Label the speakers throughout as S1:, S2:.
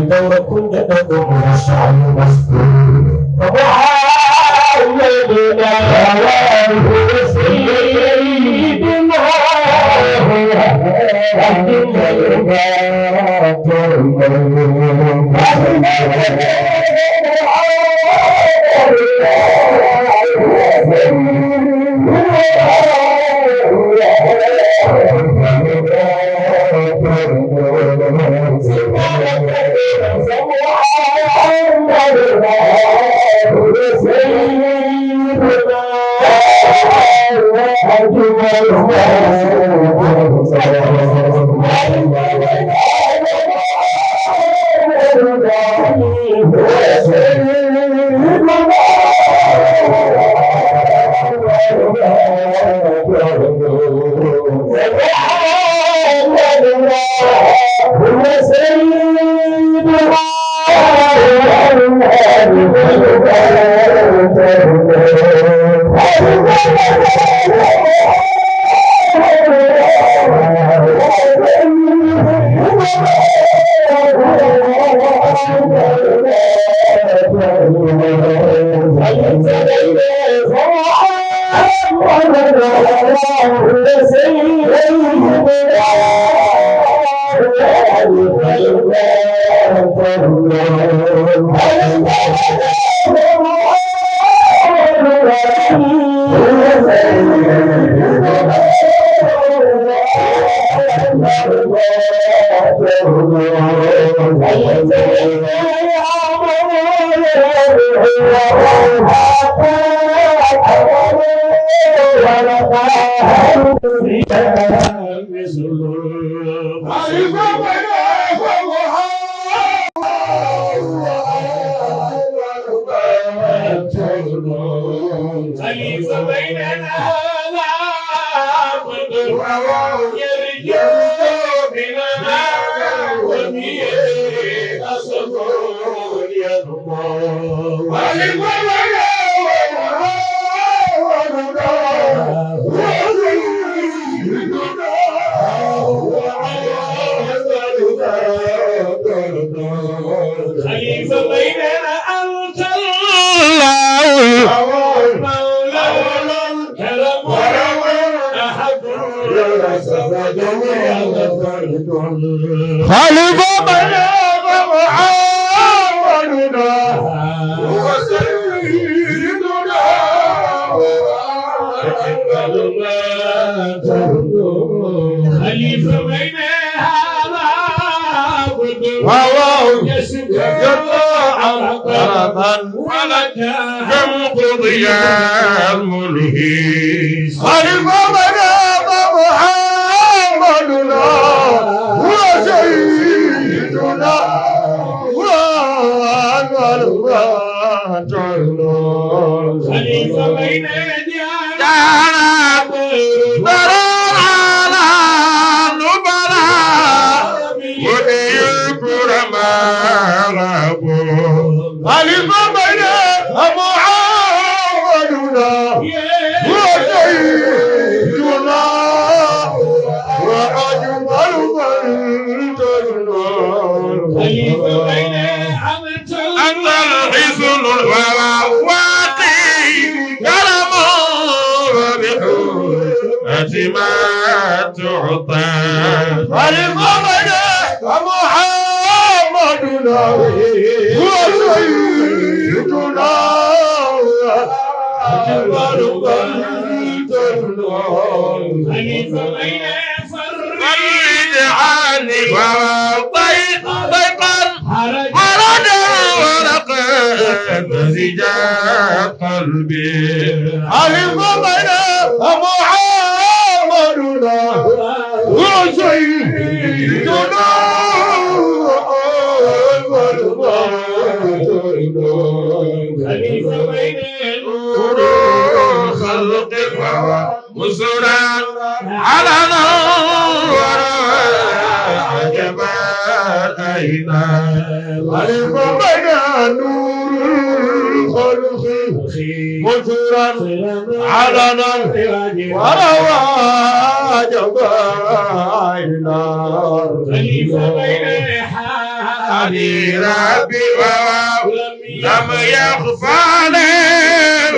S1: دور كنت تدعو الشعب مسؤول فمحمدنا سيدنا
S2: علي ربي لم يخفى عليه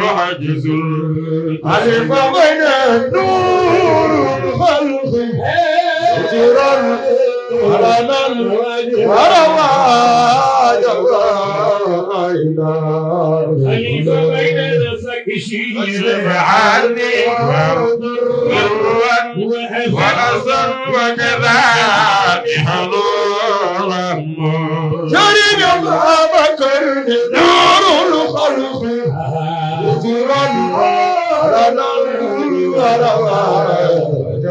S2: عجز
S1: علم من نور الخلق سرا علنا ورواج
S2: خليفة بين نفسك شير عني وأصلا وكذا بحضور
S1: شريك أبا بكر نور الخلق سرا علنا ورواج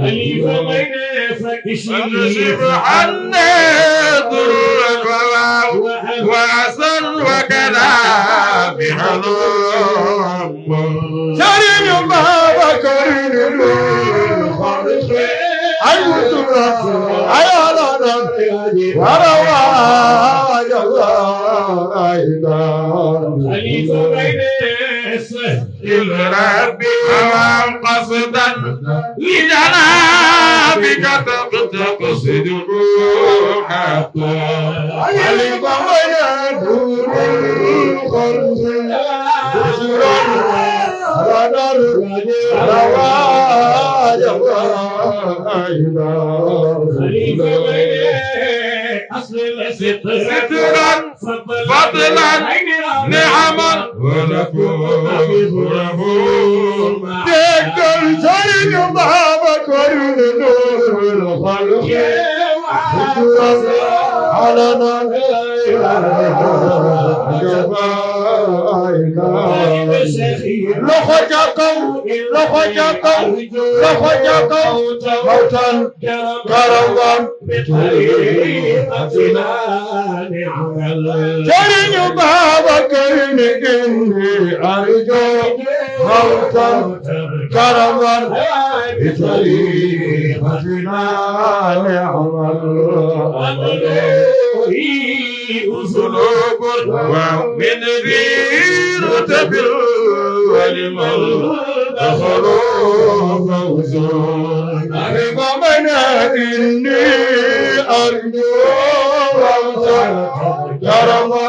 S2: خليفة بين نفسك شير عني وأصل وكذا بحضور
S1: شريك أبا بكر الخالق المترى عيانا ورواج
S2: خليفة بين ربي قصدا لجنابك تقصد حقا
S1: علم من نور الخلق سرا علنا رواج
S2: خليفة بين أصل سترا فضلا نعما ونفور
S1: تلك الجرد ما بكر نور الخلق علنا لخجكم موتا كرما
S2: بطريقتنا نعمل
S1: جرد ما بكر إني أرجو موتا كرما بطريقتنا نعمل
S2: أسلوب ومن ذي رتب ولمن دخلوا فوز
S1: أرجو من إني أرجو موتا كرما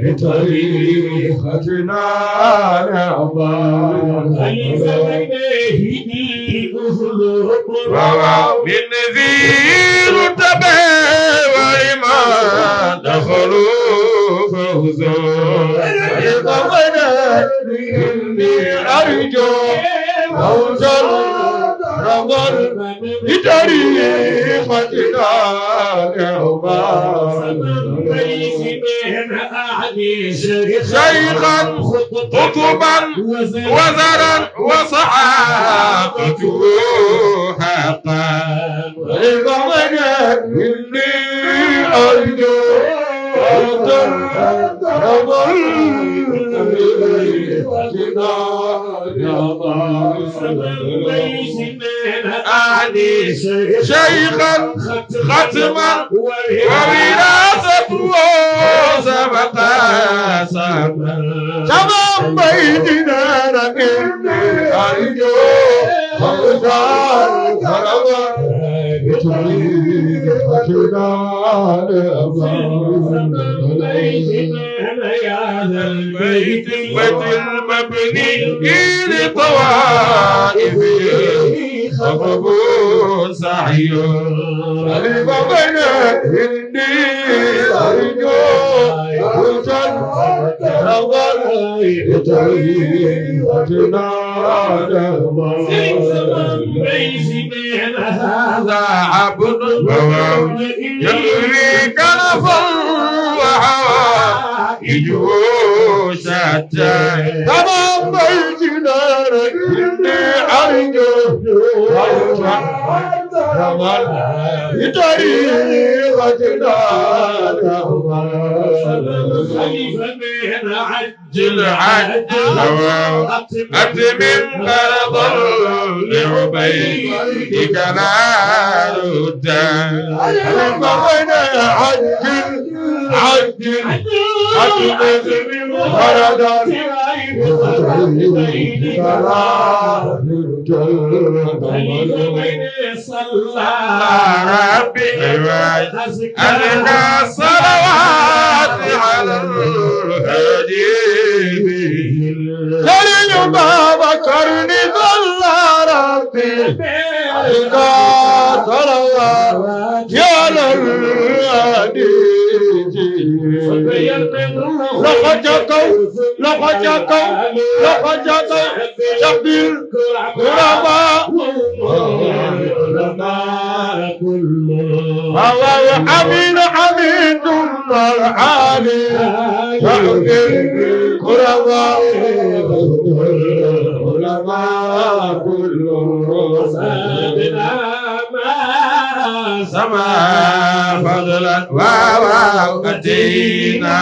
S1: بطريقتنا نعمل
S2: ومن ذي رتب ولمن دخلوا فوز
S1: إني أرجو موتا كرما بطريقتنا
S2: شيخا خطبا وزرا وصحابته حقا
S1: إني أرجو موتا كرما
S2: شيخا ختما ووراثته سبق سبقا
S1: تمام بيتنا إني أرجو موتا كرما بطريقتنا
S2: البيت المبني لطوائف خطب سعي
S1: ربنا إني أرجو موتا كرما بطريقتنا
S2: هذا عبد يروي كنفا وحوائجه شتى
S1: تمام بيتنا إني أرجو موتا كرما بطريقتنا
S2: عجل أتمم فرض لعبيدك نار الدار
S1: ربنا عجل أتمم فرضا
S2: ربي أزكى الصلوات على الهادي كريم بابا كرني ظل ربي أزكى صلوات على الهادي لقد جاكوا شبيل الغرباء هو حميد العالي شبيل الغرباء سما فضلا وأتينا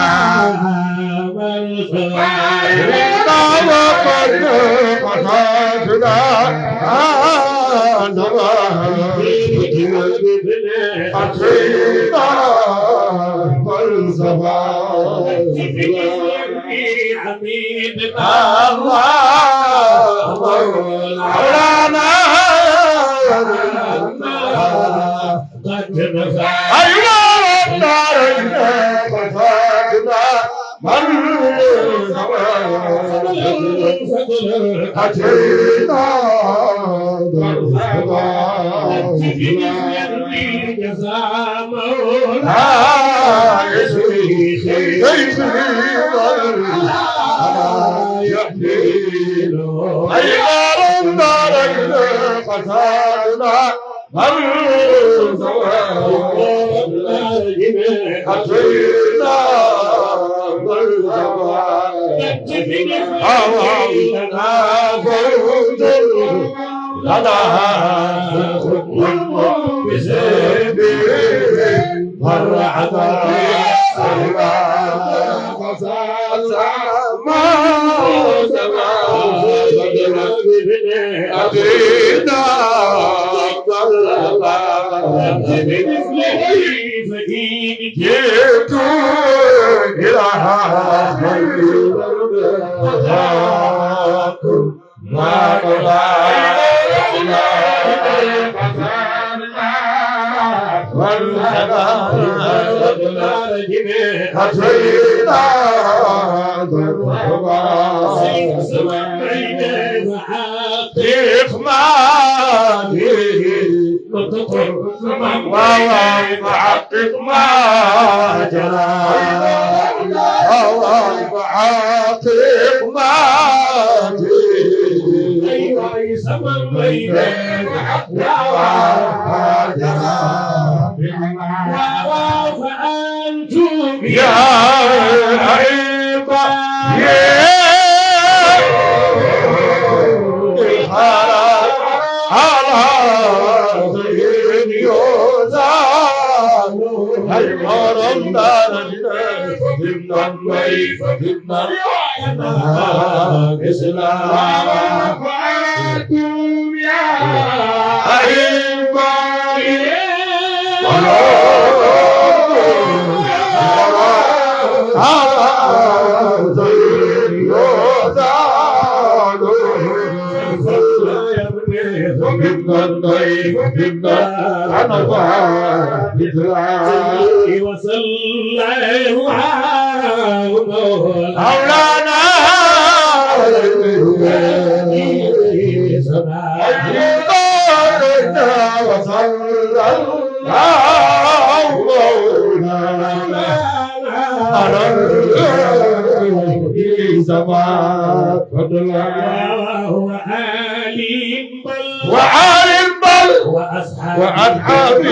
S2: وأصحاب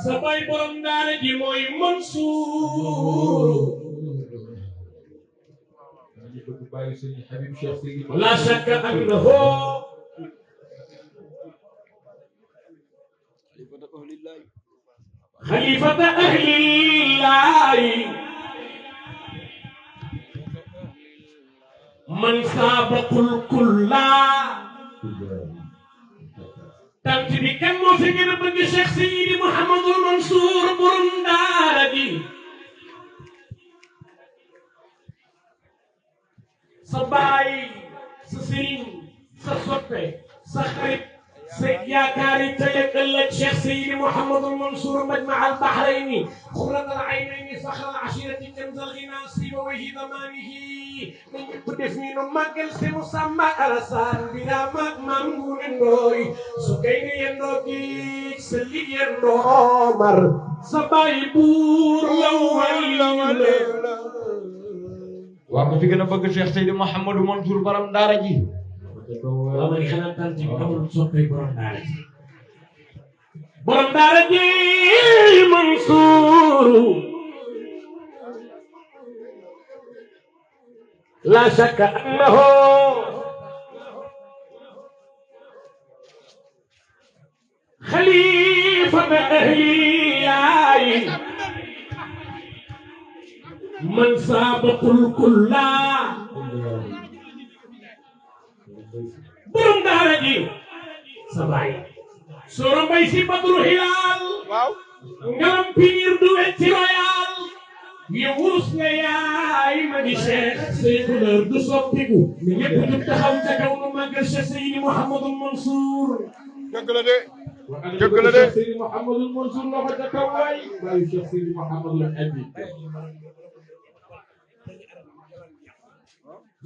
S3: sabay borom daara ji mooy Mansour la shakka annahu خليفة أهل الله man saabaqul kulla tant bi kan moo fi gën a bëgg Cheikh Seydi Mouhamadul Mansour borom daara ji sa baay sa sëriñ sa soppe sa xarit sa yaakaari tey ak ëllëg Cheikh Seydi Mouhamadul Mansour majma al bahrayni xurrat al aynayni faxra al ashirati kanz al ghina sibawayhi damanihi nañ ko def ni nu màggal si mu sàmba alasaan bira mag mangu ne ndooy su kay ne yendoo giig sa li yendoo mar sa baay buur law
S4: waa ko fi gën a bëgg Cheikh Seydi Mouhamadou Mansour borom daara ji
S3: waaw man xanaa tant bi amul soppee borom daara ji borom daara ji Mansour la shakka annahu xalifatu ahliyaay man saabaqul kulla borom daara ji sa baay Sooro Mbay Si Badru Hilaal ngalam piir du wetti royal yi wurus nga yaay ma di Cheikh say couleur du soppiku ni ñëpp ñu taxaw ca kaw nu màggal Cheikh Seydi Mouhamadul Mansour
S2: dëgg la de dëgg la de
S3: Seydi Mouhamadul Mansour loxo ca kaw waay bàyyi Cheikh Seydi Mouhamadul Habib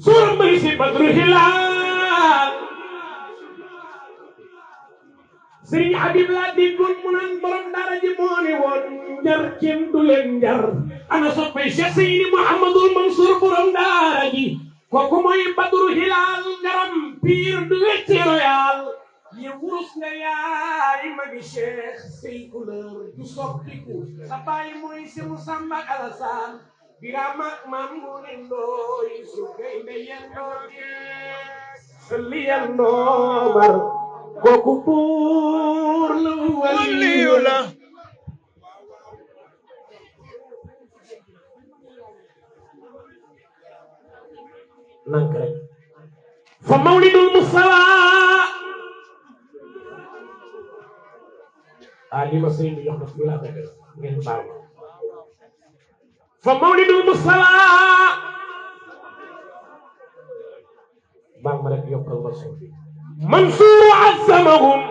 S3: Sooro Mbay Si Badru Hilaal Sëriñ Habib laa déggoon mu naan borom daara ji moo ne woon njar kenn du leen njar ana soppay Cheikh Seydi Mouhamadul Mansour borom daara ji kooku mooy Badru Hilaal ngaram piir du wetti royal yi wurus nga yaay magi Cheikh say couleur du soppiku sa baay mooy si mu Samba Alasaan Birama maam mu ne ndooy su gaynde yendoo li yendoo mar kooku buur la waliyu la nank rek fa mawlidul Mustafa li ma sëriñ bi jox na fi laa ko def ngeen baal ma fa mawlidul Mustafa baal ma rek yokkal ma suuf bi Mansour azzamahum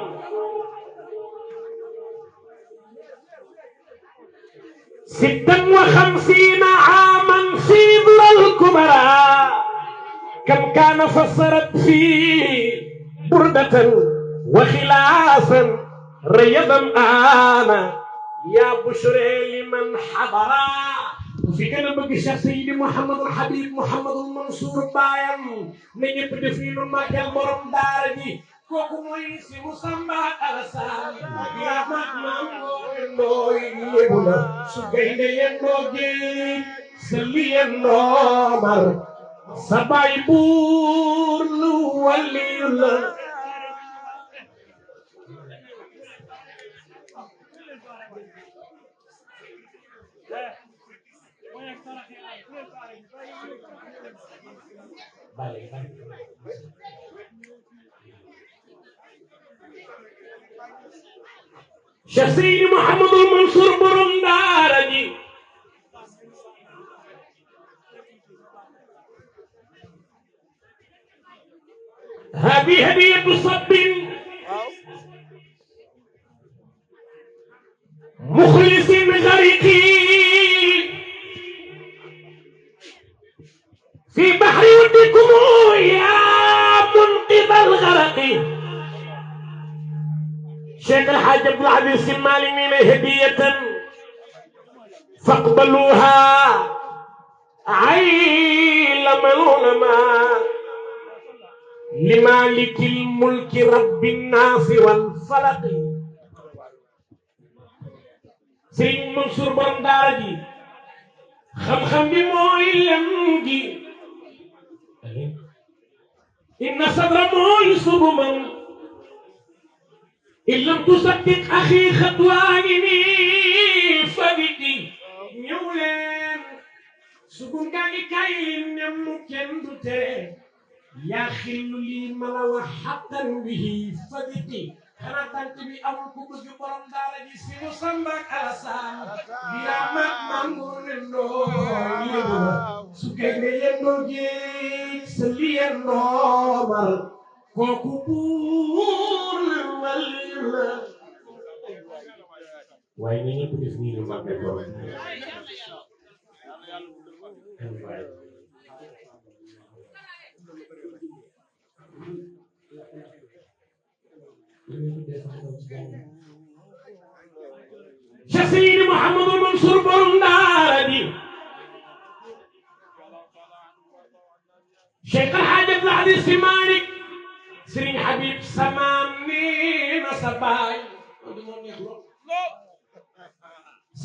S3: ستة وخمسين عاما في ظل الكبرى كم كان فسرت فيه بردة وخلافا ريضا آنا يا بشرى لمن حضرا في كان بقى Cheikh Seydi Mouhamadul Habib Mouhamadul Mansour baayam na ñëpp def ni nu màggal borom daara ji kooku mooy si mu Samba Alasaan yaa mag maam ndooy lébu la su gaynde yendoo géej sa li yendoo mar sa baay buur lu waliyu la Cheikh Seydi Mouhamadul Mansour borom daara ji هذه هدية صب مخلص غريقي في بحر ودكم يا منقذ الغرق شيخ الحاج عبد العزيز المالمين هدية فاقبلوها عيلم العلماء لمالك الملك رب الناس والفلق سيد منصور بندارجي خم بي موي لمجي إن صدر موي صبما إن لم تصدق أخي خطواني فبدي نيولين سبون كاي كاي نمو كندو تري yaa xillu lii ma la wax xaqan bihi faditi xanaa tant bi amul ku bëgg borom daara ji si mu Samba ak Alassane yaa maam mu rendoo yéegu ma su gaynde yendoo géej sa li yendoo mar kooku buur la wali la waaye na ñëpp def nii lu mag borom Cheikh Seydi Mouhamadou Mansour borom daara ji Cheikh El Hadj Abdoulaye Sy Malick Serigne Habib samaam nee na sa baay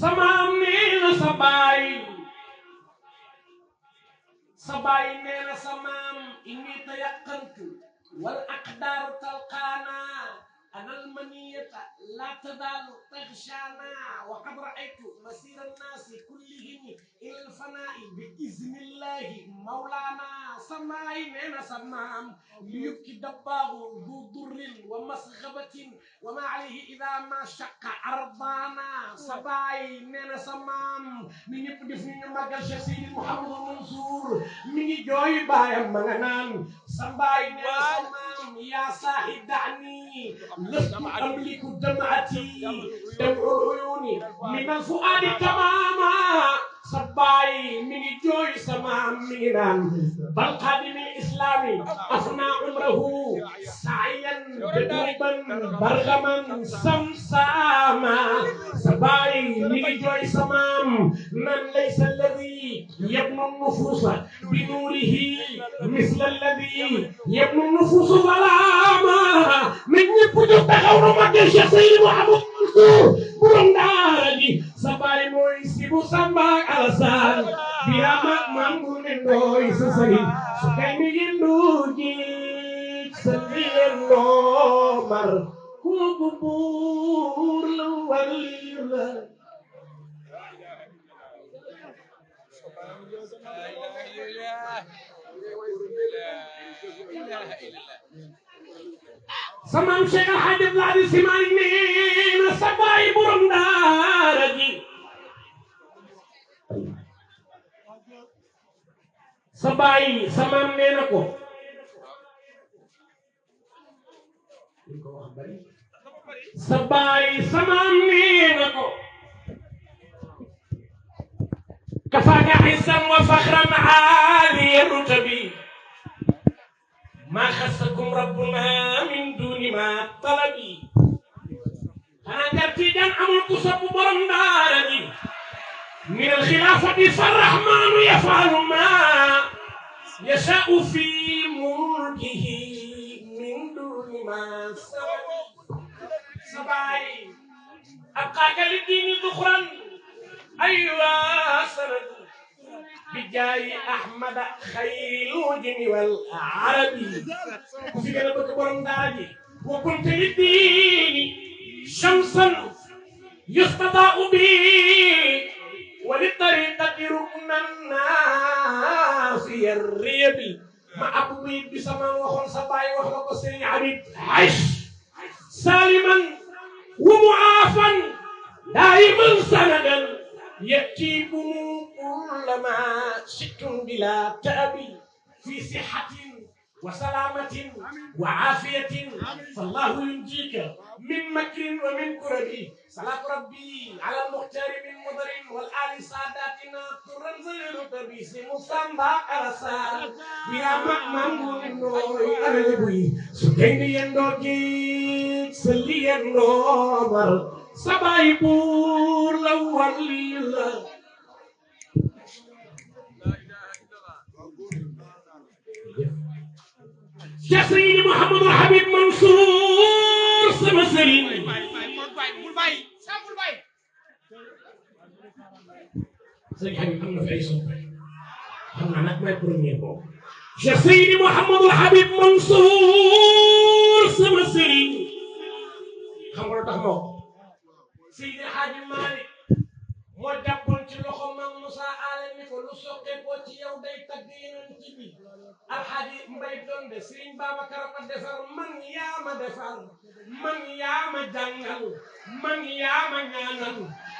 S3: samaam nee na sa baay nee na sa maam inni tayaqantu wal aqdaaru talqaana أنا المنية لا تزال تغشانا وقد رأيت مسير الناس كلهم إلى الفناء بإذن الله مولانا سماي نينا سمام ليبكي دباغ ذو ضر ومسغبة وما عليه إذا ما شق أرضانا سباي نينا سمام من يبدف من مجال سيدي محمد منصور من جوي بايا مغنان سباي نينا سمام يا صاحب دعني لست أملك دمعتي دمع العيون من الفؤاد تماما صباي من جوي سمام مينان بل قادم الإسلام أفنى عمره سعيا جدوبا برغما سمساما صباي من جوي سمام من ليس الذي يبنى النفوس بنوره مثل الذي يبنى النفوس ظلاما من يبدو تغور مكة Cheikh Seydi Mouhamadou Mansour borom daara ji sabay mooy Sibu Samba ak Alassane birama mangu ne ndoy sa sëriñ su kay mi yendu ji sa liyendo mar ku buur la wali la Samam Cheikh El Hadj Abdoulaye Sy Malick nee na sa baay borom daara ji sa baay samam nee na ko sa baay samam nee na ko kafaaka hisan wa fakhran aaliya rutabi ما خصكم ربنا من دون ما طلبي أنا جرتي جان أمر كسب برندارني من الخلافة فالرحمن يفعل ما يشاء في ملكه من دون ما سبعي أبقاك للدين ذخرا أيها سند بجاي أحمد خير الوجن والعربي في قلبك برنداجي وكنت للدين شمسا يستضاء به وللطريقة ركنا ناصي الريب مع أبوي بسمان وخل صباي وخلق سيري عبيد عيش سالما ومعافا دائما سندا يأتيكم كلما شئتم بلا تأبي في صحة وسلامة وعافية فالله ينجيك من مكر ومن كرب صلاة ربي على المختار من مضر والآل ساداتنا طرا زير تبيس مصنبا أرسال يا مأمون النور أنا لبوي سكين يندوكي سلي النور سباي بور لول لله Cheikh Seydi Mouhamadou Habib Mansour sama sëriñ sëriñ Habib am na fi ay soppe xam naa nag may premier boobu Cheikh Seydi Mouhamadou Habib Mansour sama sëriñ xam nga lu tax moo Seydi Hadji Malick moo jàppoon ci loxo Mam Moussa Alé ni ko lu soqee ko ci yow day tagg yeneen ci bi alxaaji mbay donde Sëriñ Babacar ma defar man yaa ma defar man yaa ma jàngal man yaa ma ñaanal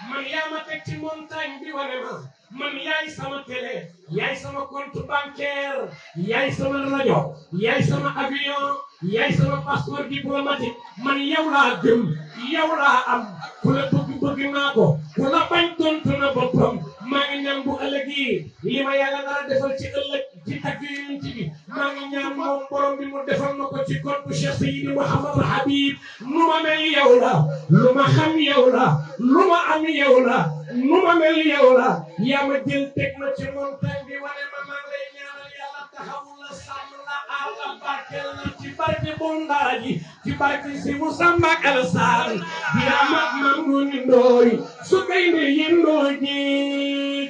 S3: man yaa ma teg ci montagne bi wane ma man yaay sama télé yaay sama compte bancaire yaay sama rajo yaay sama avion yaay sama passeport diplomatique man yow laa gëm yow laa am ku la bëgg naa ko ku la bañ tontu na boppam maa ngi ñaan bu ëllëgee li ma yàlla dara defal ci ëllëg ci tagg yonent bi maa ngi ñaan moom borom bi mu defal ma ko ci compte Cheikh Seydi Mouhamadou Habib nu ma mel yow la lu ma xam yow la lu ma am yow la nu ma mel yow la yaa ma jël teg ma ci montagne bi wane ma maa ngi lay ñaanal yàlla taxawu la sàmm la aar la barkeel la ci barke Bondara ji ci barke si mu Samba ak Alassane di amat mam ngoni ndooy su kay ne yendoo ji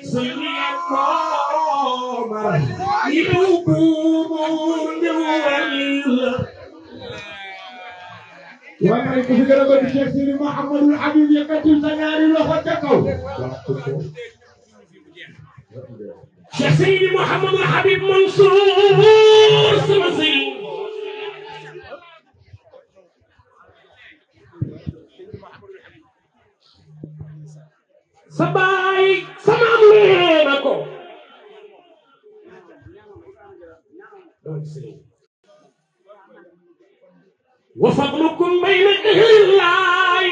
S3: si liyan koomar yiw buubu ndiw walil
S2: waaye nag ku fi gën a bëgg Cheikh Seydi Mouhamadou Habib yëkkatil sa ñaari loxo ca kaw.
S3: Cheikh Seydi Mouhamadou Habib Mansour sama sëriñ sa baay sama am leena ko وفضلكم بين أهل الله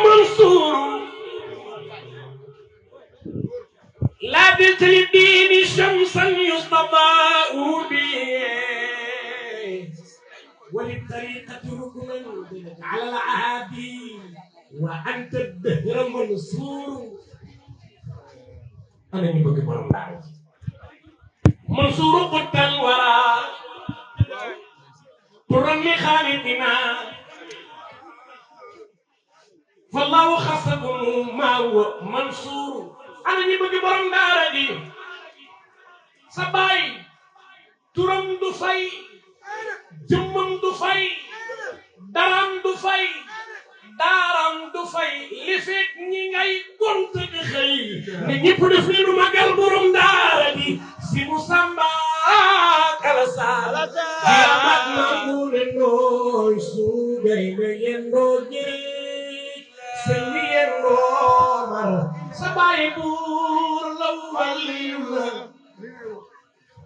S3: منصور لا بلت للدين شمسا يستضاء به وللطريقة ركنا على العهادي وأنت الدهر منصور أنا نبغي منصور قد الورى ترمي خالدنا فالله خصكم ما هو منصور أنا نبغي برم دارجي سباي ترم دفاي جمم دفاي درام دفاي دارام دفاي لفك نيغاي كنت بخير نيب دفلو ماغال برم دارجي سيمو سامبا kala sala ya matna mulendo sugay me yendo ji sendi yendo mar sabay bur lawaliula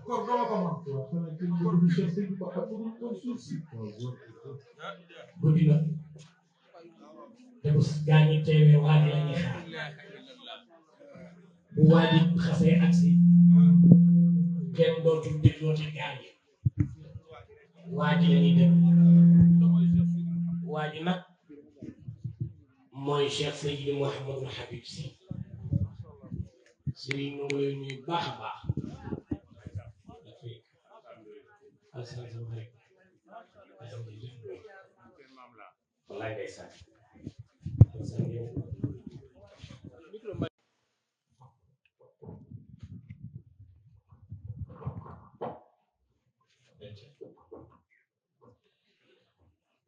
S3: ko budina debus gañi tewe wadi lañi xaar bu wadi xasse aksi kenn dootul déglooti gaañ yi waa ji la ñuy dégg waa ji nag mooy Cheikh Seydi Mouhamadou Habib Sy sëriñ ñu ngi lay nuyu baax a baax wallaay ndeysaan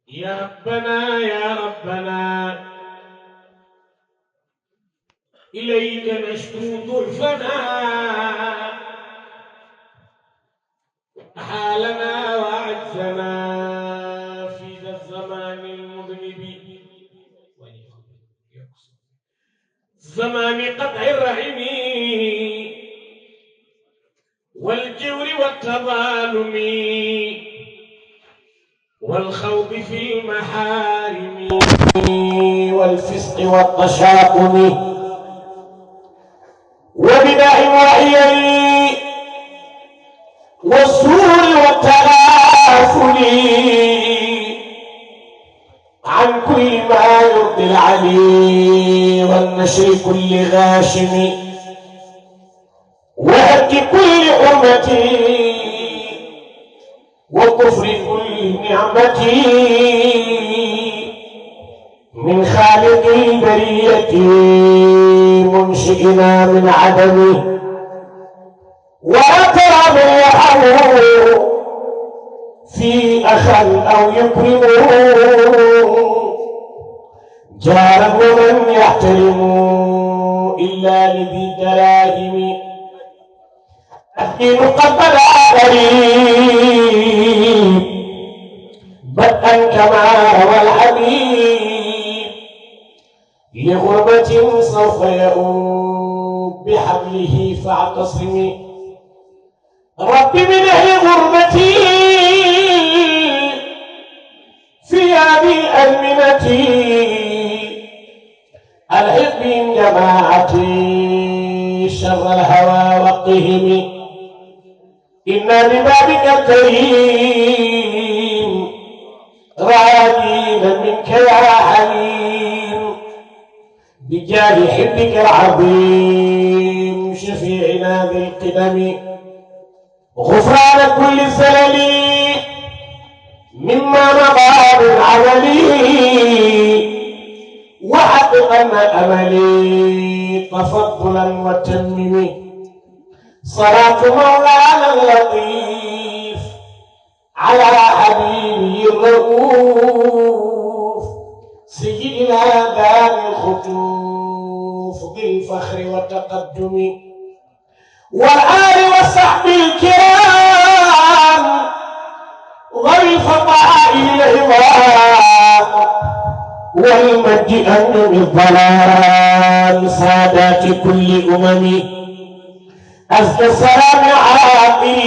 S3: يا ربنا يا ربنا إليك نشكو ضعفنا حالنا وعجزنا في ذا الزمان المذنب زمان قطع الرحم والجور والتظالم والخوض في المحارم والفسق والتشاؤم وبدع وعيي والسور والتغافل عن كل ما يرضي العلي والنشر كل غاشم وهك كل حرمة وكفر كل نعمة من خالق البرية منشئنا من عدمه وأكرم يرحمه في أخل أو يكرمه جارا ومن يحترم إلا لذي دراهم الدين قد بدا قريب بدءا كما روى الحبيب لغربة سوف يؤوب بحبله فاعتصمي رب من أهل غربتي في هذه الأزمنة ألحق بهم جماعتي شر الهوى وقهم إنا ببابك الكريم راجين منك يا حليم بجاه حبك العظيم شفيعنا ذي القدم غفران كل زلل مما مضى من عملي وحققن أملي تفضلا وتممي صلاة مولانا اللطيف على حبيبه الرؤوف سيدنا دار الخطوف ذي الفخر والتقدم والآل والصحب الكرام ذوي الفضائل العظام والمجد أنم الضلال سادات كل أمم أزكى السلام عاقل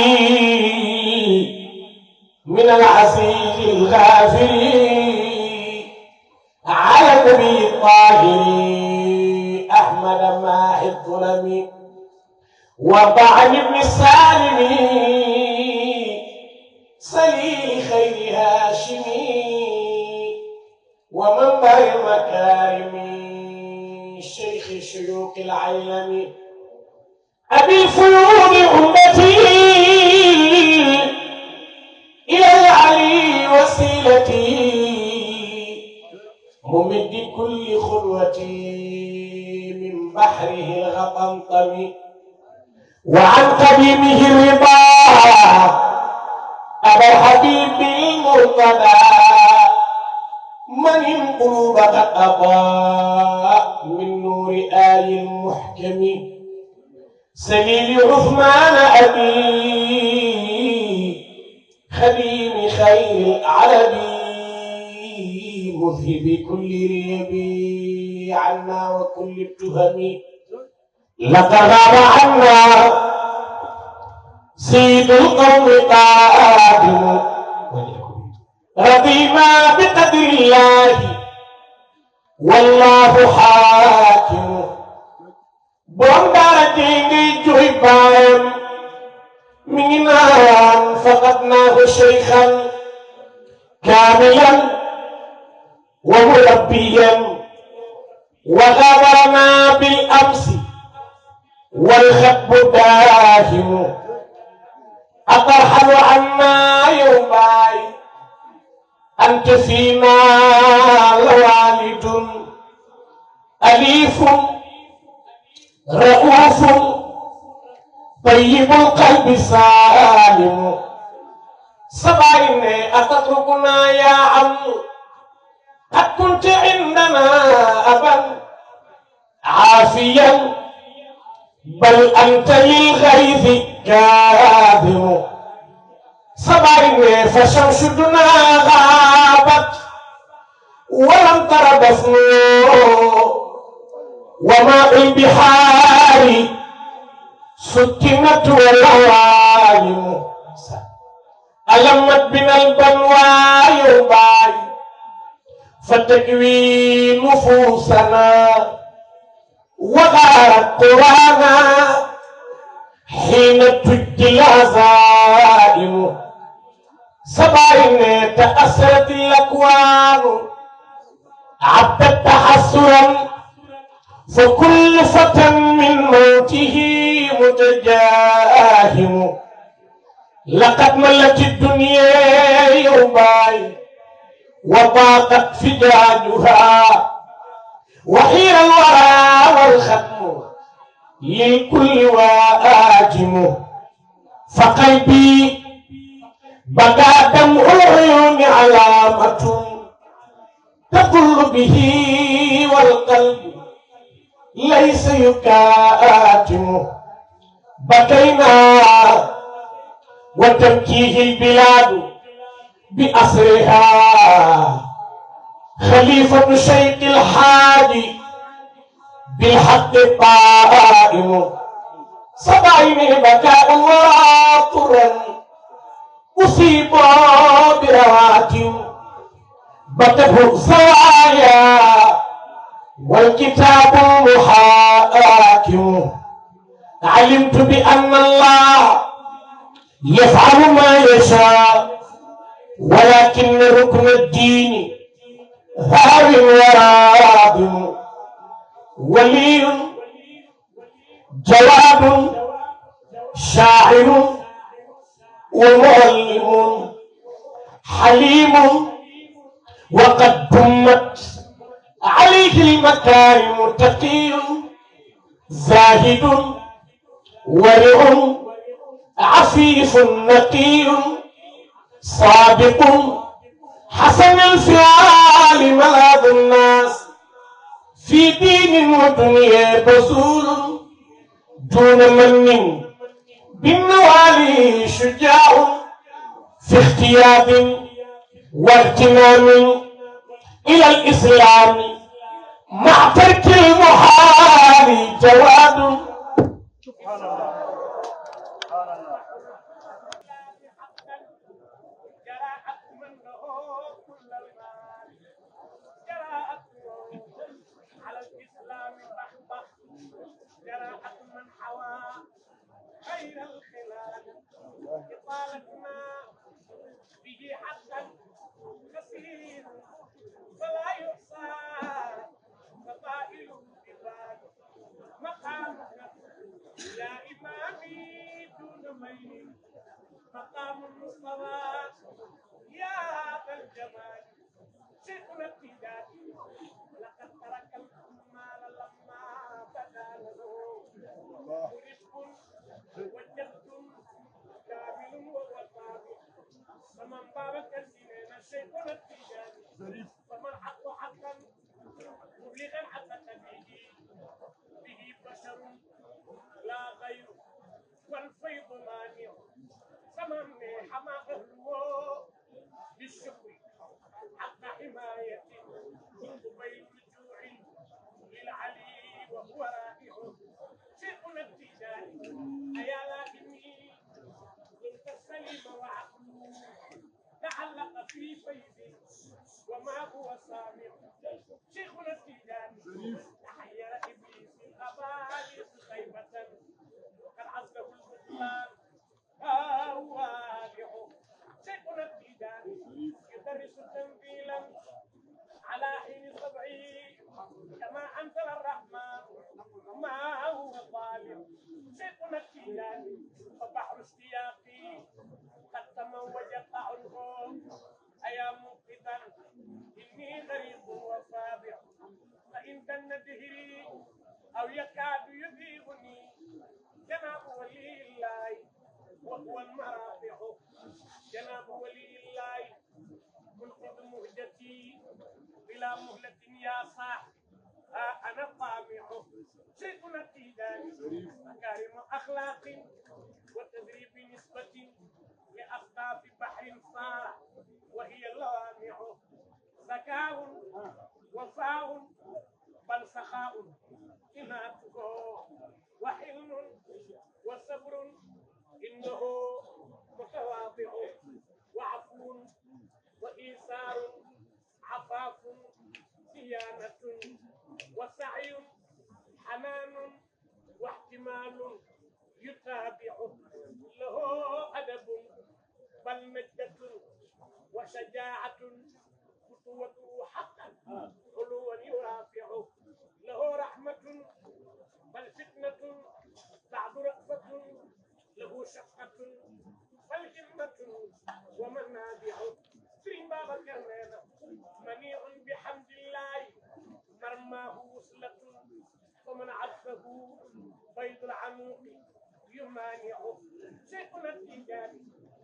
S3: من العزيز الغافر على النبي الطاهر أحمد ماحي الظلم وضعن ابن السالم سليل خير هاشمي ومنبر المكارم شيخ شيوخ العالم أبي الفيوض أمتي إلى العلي وسيلتي ممد كل خلوتي من بحره الغطنطم وعن قديمه الرضا أبا الحبيب المرتضى من القلوب قد أضاء من نور آل المحكم سليل عثمان أبي خديم خير العربي مذهب كل ريبي عنا وكل التهم لقد غاب عنا سيد القوم قادم رضينا بقدر الله والله حاكم بوم دارتي جوي بايم من نام فقدناه شيخا كاملا ومربيا وغادرنا بالامس والخب داهم أترحل عنا يوماي أنت فينا لوالد أليف رؤوف طيب القلب سالم صباين أتتركنا يا عم قد كنت عندنا أبا عافيا بل أنت للغيظ كاذب صباين فشمشدنا غابت ولم تر بثنو وماء البحار سكنت والعوالم ألمت بنا البلوى يوماي فتكوي نفوسنا وغارت قرانا حين تجي العزائم سبعين تأثرت الأكوان عبدت تحسرا فكل فتى من موته متجاهم لقد ملت الدنيا يوماي وضاقت فجاجها وحير الورى والختم للكل وآجم فقلبي بدا دمع العيون علامة تقل به والقلب ليس يكاتم بكينا وتبكيه البلاد بأسرها خليفة شيخ الحاج بالحق قائم صدعيني بكاء واطرا أصيب برات بكته زوايا والكتاب محاكم علمت بأن الله يفعل ما يشاء ولكن ركن الدين هاو وراب ولي جواد شاعر ومعلم حليم وقد دمت عليه المكارم تقي زاهد ورع عفيف نقي صادق حسن الفعال ملاذ الناس في دين ودنيا بصور دون من بالنوالي شجاع في اختياب واغتنام إلى الإسلام مع ترك المحال جواد.
S5: مقام المصطفى يا ذا الجمال شيخنا التجاري لقد ترك الأمال لما بدا له رزق وجد كامل ووفاء فمن بارك السنين شيخنا التجاري فمن حق حقا مبلغا حقا به بشر لا غير والفيض مانع فمن حماه بالشكر حق حمايته قبيل الجوع للعلي وهو رائع شيخنا التجاري أيا لكني كنت السليم وعقله تعلق في فيضي وما هو سامع شيخنا التجاري تحير إبليس الأبالي خيبة وقد عزله البطلان واضح شيخنا التجاري يدرس تنزيلا على حين صبعي كما أنزل الرحمن ما هو طالب شيخنا التجاري فبحر اشتياقي قد تموج قعره أيا منقذا إني غريب وفاضع فإن دن دهري أو يكاد يذيبني جناب ولي الله وهو المرافع جناب ولي الله منقذ مهجتي بلا مهلة يا صاح أنا طامع شيخنا التجاري مكارم أخلاق وتدريب نسبة لأصناف بحر صار وهي اللوامع ذكاء وفاء بل سخاء إناته وحلم وصبر إنه متواضع وعفو وإيثار عفاف صيانة وسعي حنان واحتمال يتابع له أدب بل مجدة وشجاعة خطوته حقا علوا يرافع له رحمة بل فتنة بعد رأفة له شقة فالهمة ومنابع سرين بابا كرنينا منيع بحمد الله مرماه وصلة ومن عرفه بيض العنوق يمانع شيخنا التجاري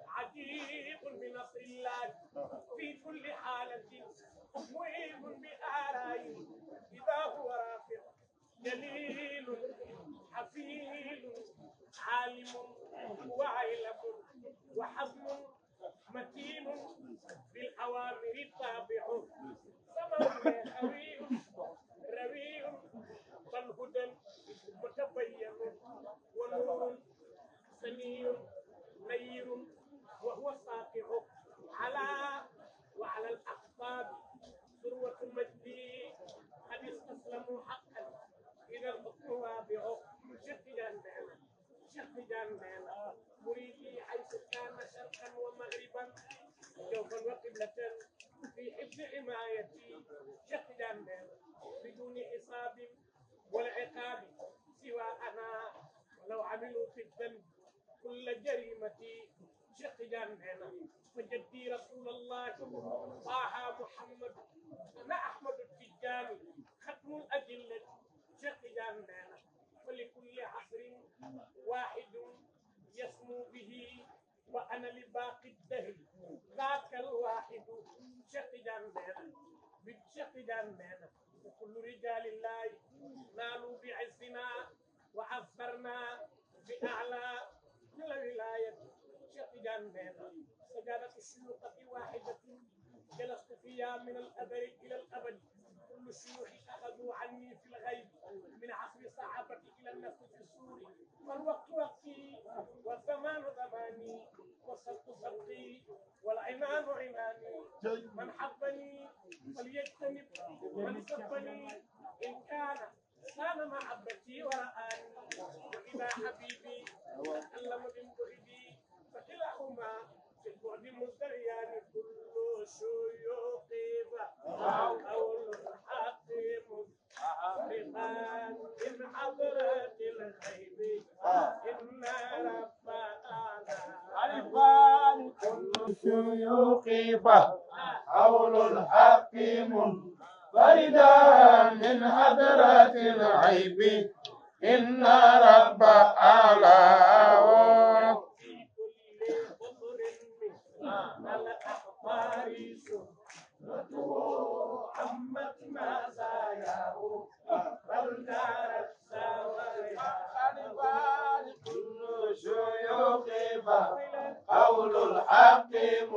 S5: عجيب بنصر الله في كل حالة مهيب بآرائه إذا هو رافع جليل حفيظ عالم وعلم وحزم متين بالأوامر تابع زمان خوي روي بل هدى متبين ونور سني نير وهو ساطع وعلى الأقطاب ذروة مجدي قد استسلموا حقا إلى الحكم وابع شق جنبنا مريدي حيث كان شرقا ومغربا جوفا وقبلة في حفظ حمايتي شق جنبنا بدون حساب ولا عقاب سوى أنا ولو عملوا في الذنب كل جريمتي شق جنبنا فجدي رسول الله طه محمد أنا أحمد التجاني ختم الأدلة شق جنبنا ولكل عصر واحد يسمو به وأنا لباقي الدهر ذاك الواحد شق جنبنا بشق جنبنا وكل رجال الله نالوا بعزنا وعذرنا بأعلى الولاية شق جنبنا سجادة الشيوخ واحدة جلست فيها من الأبد إلى الأبد كل الشيوخ أخذوا عني في الغيب من عصر صحابتي إلى النفس في السور والوقت وقتي والزمان زماني والصدق صدقي والعنان عناني من حبني فليجتنب من سبني إن كان محبتي ورآني وإذا حبيبي تكلم بالبعد فكلاهما في البعد مزدريان كل شيوخ أو الحكيم مصرفان من حضرة الغيب إن ربنا
S1: كل شيوخ فحول الحكيم فردا من حضرة العيب إن رب أعلى
S5: في كل بطر من الأخبار سنته عمت مزاياه بل دارت زواياه
S1: كل شيوخ فحول الحكيم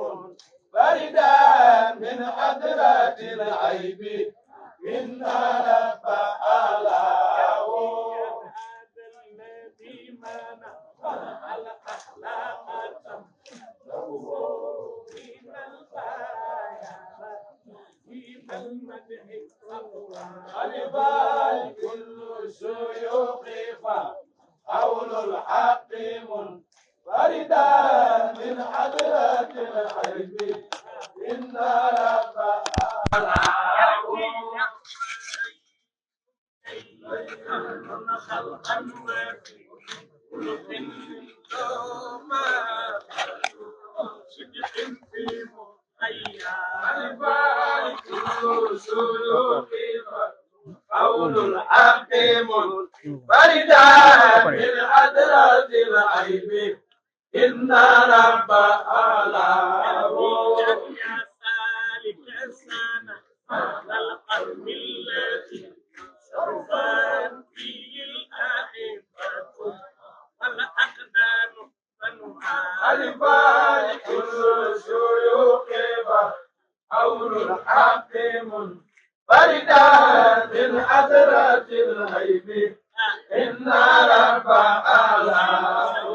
S1: فردا من حضرة العيب إن رب أعلى
S5: الذي منع الأخلاق من البرايا في المدح
S1: خلفان كل شيوخ فحول الحكيم فردا من حضرة العيب إن رب قول الحكيم فردا من حضرة العيب إن رب أعلاه
S5: يا سالك السنة القلب الذي شرفان فيه الأحبة الأقدام
S1: خلفان كل شيوخ قول الحكيم فردا من حضرة الغيب إن رب أعلاه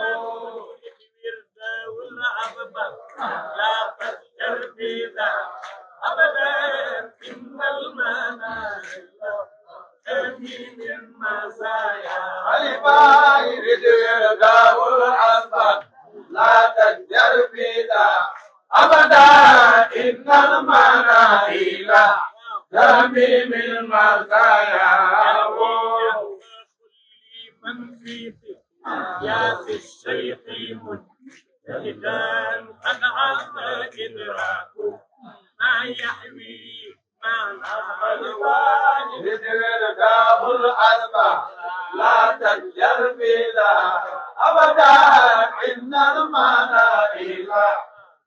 S5: لا تذكر بذا أبدا إن المنازل من المزايا
S1: خلفان رد داو الحسن لا تجر في ذا أبدا إن المنائل ترمي من مزايا
S5: من في يا الشيخ منتهكان قد عظم إدراكه ما يحوي
S1: خلفان رد داو الحسن لا تجر في ذا أبدا إن المنائل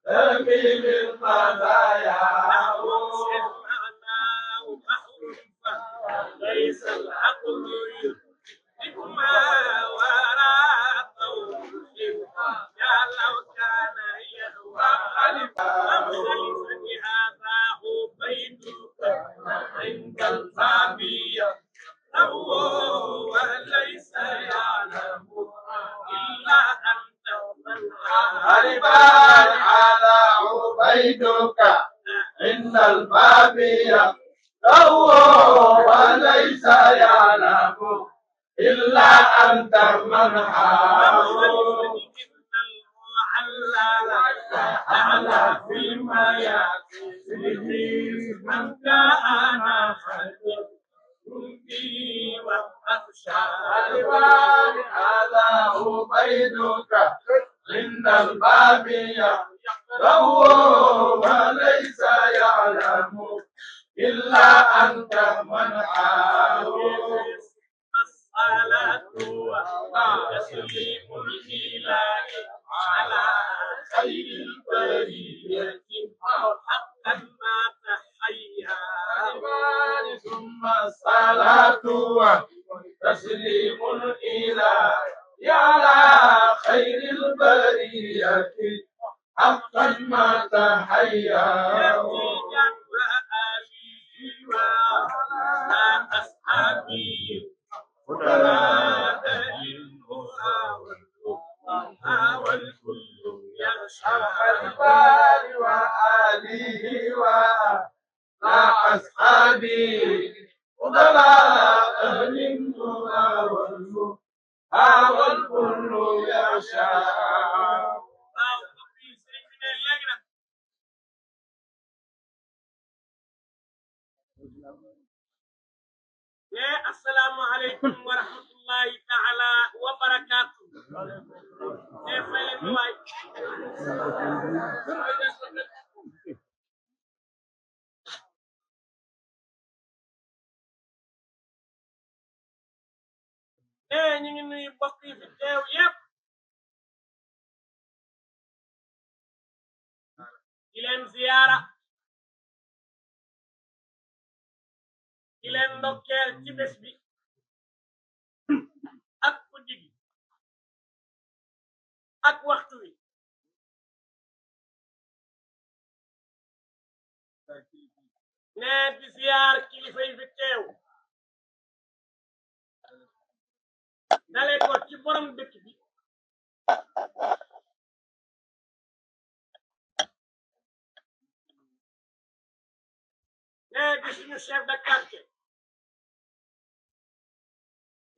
S1: ترمي من مزايا
S5: ليس العقل يدرك ما وراء قوله يا لو كان
S1: بيتك عند الباب يقرأ وليس يعلم إلا أنت من حاول على فيما يكفيه من كان خير بي وأخشى هذا بيتك عند الباب يقرأ وليس يعلم إلا أنت من حاول الصلاة وتسليم الإله على خير البرية حقا ما تحيا ثم الصلاة وتسليم الإله على خير البرية حقا ما تحيا أصحابي والكل يغشى البال وآله ولا أصحابي فضلاء أهل النهى والكل يغشى السلام عليكم ورحمة الله تعالى وبركاته. ñu ngi nuyu mbokk yi fi teew yépp di leen ziyaara di leen ndokkeel ci bés bi ak guddi gi ak waxtu wi ne di ziyaar kilifa yi fi teew dale ko ci borom dëkk bi ne di suñu chef de quartier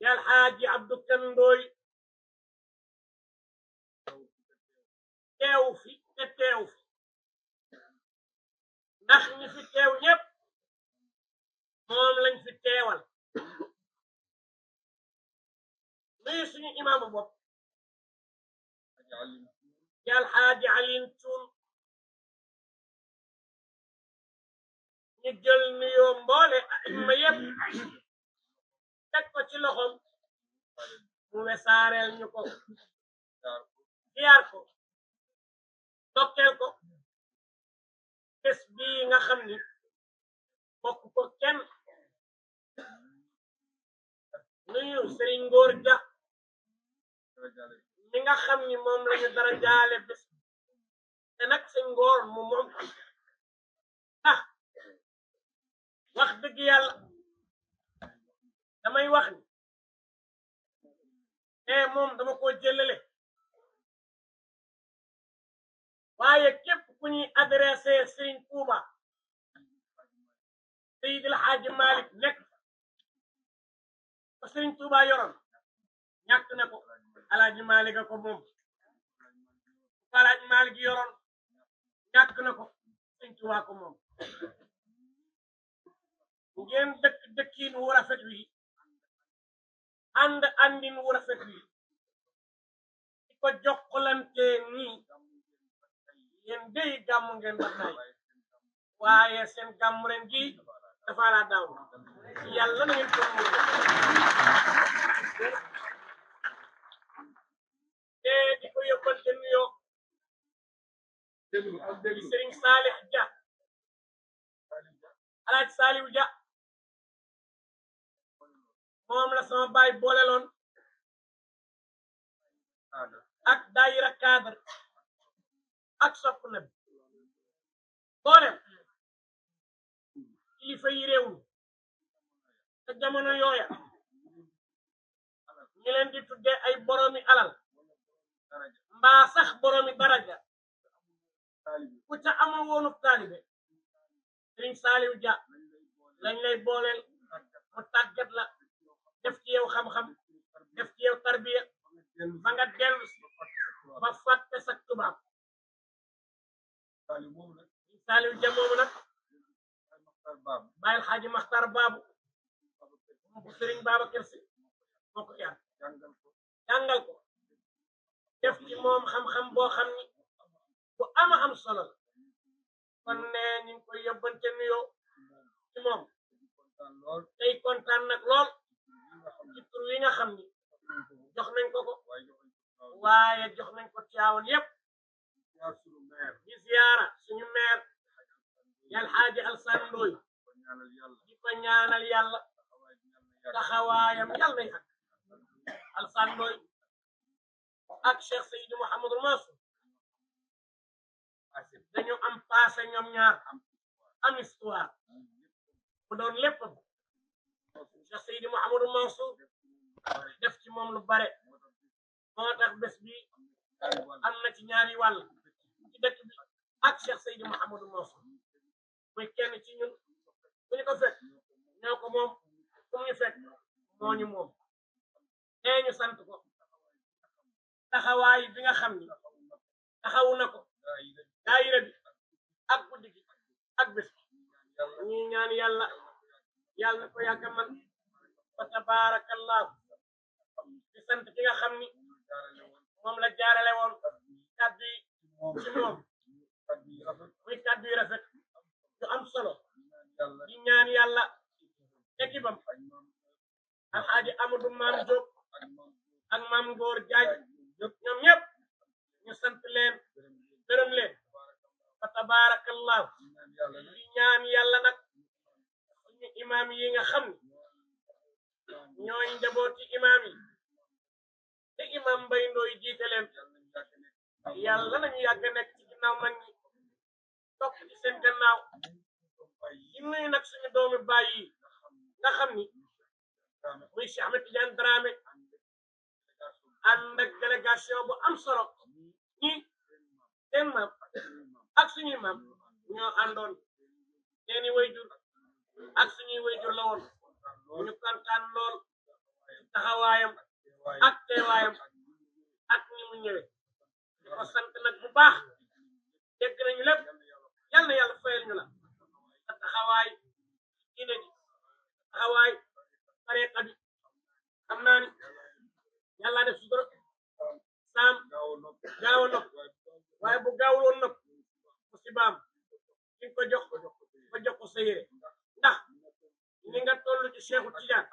S1: yal Haaji Abdou Kandoy teew fi te teew fi ndax ñi fi teew ñépp moom lañ fi teewal nuyu suñu imaamu bopp yal Haaji Alin Cuun ñu jël nuyoo mboole aima yépp teg ko ci loxom mu wesaareel ñu ko ziyaar ko dokkeel ko bés bii nga xam ni bokk ko kenn nuyu Serigne Ngor Dia mi nga xam ni moom lañu dara jaale bés te nag sëñ Ngor mu moom wax dëgg yàlla damay wax ni moom dama ko jëlale waaye képp ku ñuy adressé Serigne Touba Seydil Hadji Malick nekk ko Serigne Touba yoroon ñàkk na ko Alaaji Malick a ko moom ko Alaaji Malick yoroon ñàkk na ko Serigne Touba ko moom ngeen dëkk dëkkiin wu rafet wi ànd àndin wu rafet wi di ko jokkalante nii yéen dey gàmm ngeen ba tay waaye seen gàmm ren gi dafa la daaw yàlla na ngeen ko mu te di ko yóbbante nuyoo di Serigne Salih Dia Alaaji Saliou Dia moom la sama baay booleloon ak daayira cadre ak sopp na bi boolem kilifa yi réew mi te jamono yooya ñu leen di tuddee ay boroomi alal mbaa sax boroomi daraja ku ca amul woonu taalibe Sëriñ Saaliw Ja lañ lay booleel mu tàggat la def ci yow xam-xam def ci yow tarbiya ba nga dellu si ba fàtte sa tubaab Sëriñ Saaliw Ja moomu nag bàyyil Xaaji Maxtar Baabu bu Sëriñ Babacar Si moo ko yar jàngal ko def ci moom xam-xam boo xam ni bu ama am solo la kon ne ñu ngi koy yóbbante nuyoo ci moom tey kontaan nag lool ci tur wi nga xam ni jox nañ ko ko waaye jox nañ ko Tiwaawan yépp di ziyaara suñu maire yal Xaaji Alsaan Ndooy di ko ñaanal yàlla taxawaayam yàlla nay ak Alsaan Ndooy ak Cheikh Seydi Mouhamadou Mansour dañu am passé ñoom ñaar am histoire mu doon lépp Cheikh Seydi Mouhamadou Mansour def ci moom lu bare moo tax bés bi am na ci ñaari wàll ci dëkk bi ak Cheikh Seydi Mouhamadou Mansour muy kenn ci ñun bu ñu ko fekk ñoo ko moom fu ñu fekk moo ñu moom tey ñu sant ko taxawaay bi nga xam ni taxawu na ko daayira bi ak guddi gi ak bés ñi ñaan yàlla yàlla na ko yàgg man fa tabarakallahu di sant ki nga xam ni moom la jaarale woon kàddu yi ci moom muy kàddu yu rafet yu am solo di ñaan yàlla équipe am Alxaaji Amadou Maam Diop ak Maam Ngor Jaaj ñoom ñëpp ñu sant leen gërëm leen fa tabarakallahu di ñaan yàlla nag suñu imaam yi nga xam ni ñooy njabooti imaam yi te imaam Mbay Ndooy jiite leen yàlla nañu yàgg nekk ci ginnaaw mag ñi topp ci seen gannaaw di nuyu nag suñu doomi baay yi nga xam ni muy Cheikh Ahmed Tidiane Dramé ànd ak délégation bu am solo ñi seen maam ak suñuy maam ñoo àndoon seeni wayjur ak suñuy wayjur la woon ñu kontaan lool taxawaayam ak teewaayam ak ni mu ñëwee ko sant nag bu baax dégg nañu lépp yal na yàlla fayal ñu la sa taxawaay diine ji taxawaay tariqa bi xam naa ni yàlla def sutura saam gaaw a nopp waaye bu gaawul woon nopp musibaam ki ko jox ko sa yére ndax li nga toll ci Cheikhu Tidiane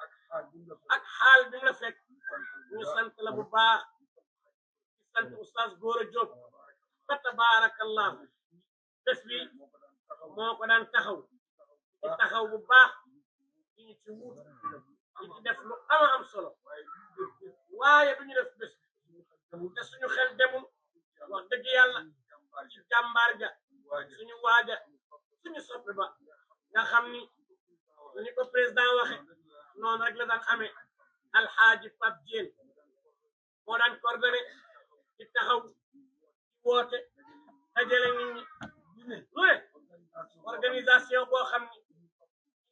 S1: ak xaal bi nga fekk ñu sant la bu baax di sant Oustaz Gora Diop fa tabarakallah bés bi moo ko daan taxaw di taxaw bu baax di ñu ci wut di ci def lu ama am solo waaye duñu def bés te suñu xel demul wax dëgg yàlla ci jàmbaar ja suñu waaja suñu soppi ba nga xam ni ni ko président waxe noonu rek la daan amee Alxaaji Pape Diène moo daan coordonné ci taxaw ci woote dajale nit ñi lu ne organisation boo xam ni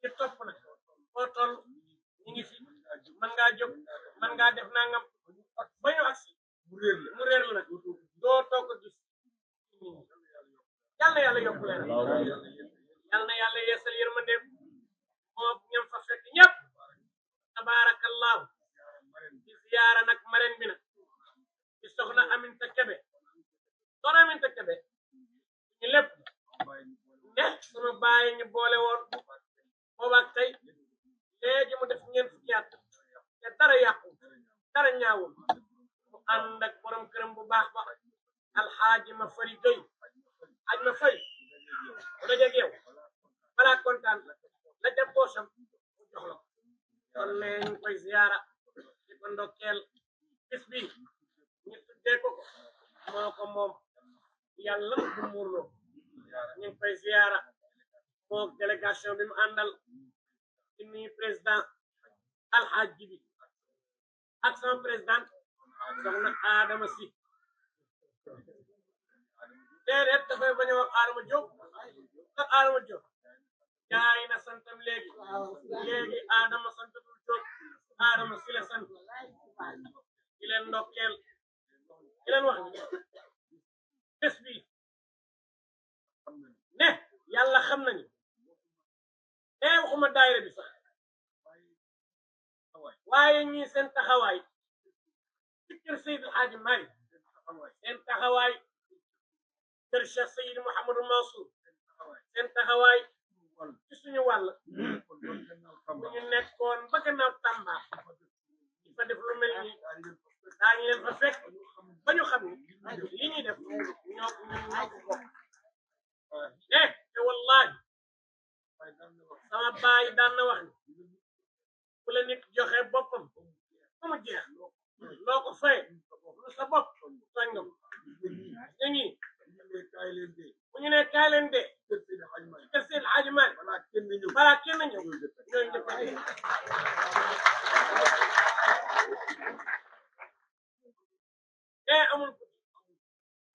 S1: ñu topp na foo toll ñu ngi fi mën ngaa jóg mën ngaa def nangam ba ñu agsi mu réer la nag doo toog ko gis yal na yàlla yokk leen yal na yàlla yeesal yërmandeem moo ñam fa fekk ñëpp tabarakallahu di ziyaara nag marraine bi nag di soxna Aminta Kebe soxna Aminta Kebe ñu lépp ne sunu bàyyi ñu boole woon boobaak tey léegi mu def ñeent fukki at te dara yàqu dara ñaawul mu ànd ak borom këram bu baax ba Alxaaji ma fari gëy aj ma fay bu dajeeg yow balaa kontaan la dem poosam mu jox la kon ne ñu koy ziyaara di ko ndokkeel bis bi ñu tuddee ko moo ko moom yàlla bu muurloo ñu ngi koy ziyaara mook délégation bi mu àndal ci nuyu président Alxaaji bi ak sama président soxna Adama Si déedéet dafay bañ a wax Adama Diop ak Adama Diop jaay na santam léegi Adama santatul Diop Adama si la sant di leen ndokkeel di leen wax bés bi ne yàlla xam nañu waxuma daayira bi sax waaye ñii seen taxawaay ci kër Seydil Hadji Malick seen taxawaay kër Cheikh Seydi Mouhamadou Mansour seen taxawaay ci suñu wàll bu ñu nekkoon ba gannaaw Tamba di fa def lu mel ni daañu leen fa fekk ba ñu xam ni li ñuy def ñoo ko bokk te wallahi sama baay daan na wax ni bu la nit joxe boppam ba mu jeex loo ko fay lu sa bopp tooñ nga ko ñi bu ñu ne kaay leen de kër Seydi Hadji Malick balaa kenn ñëw ñooy njëkk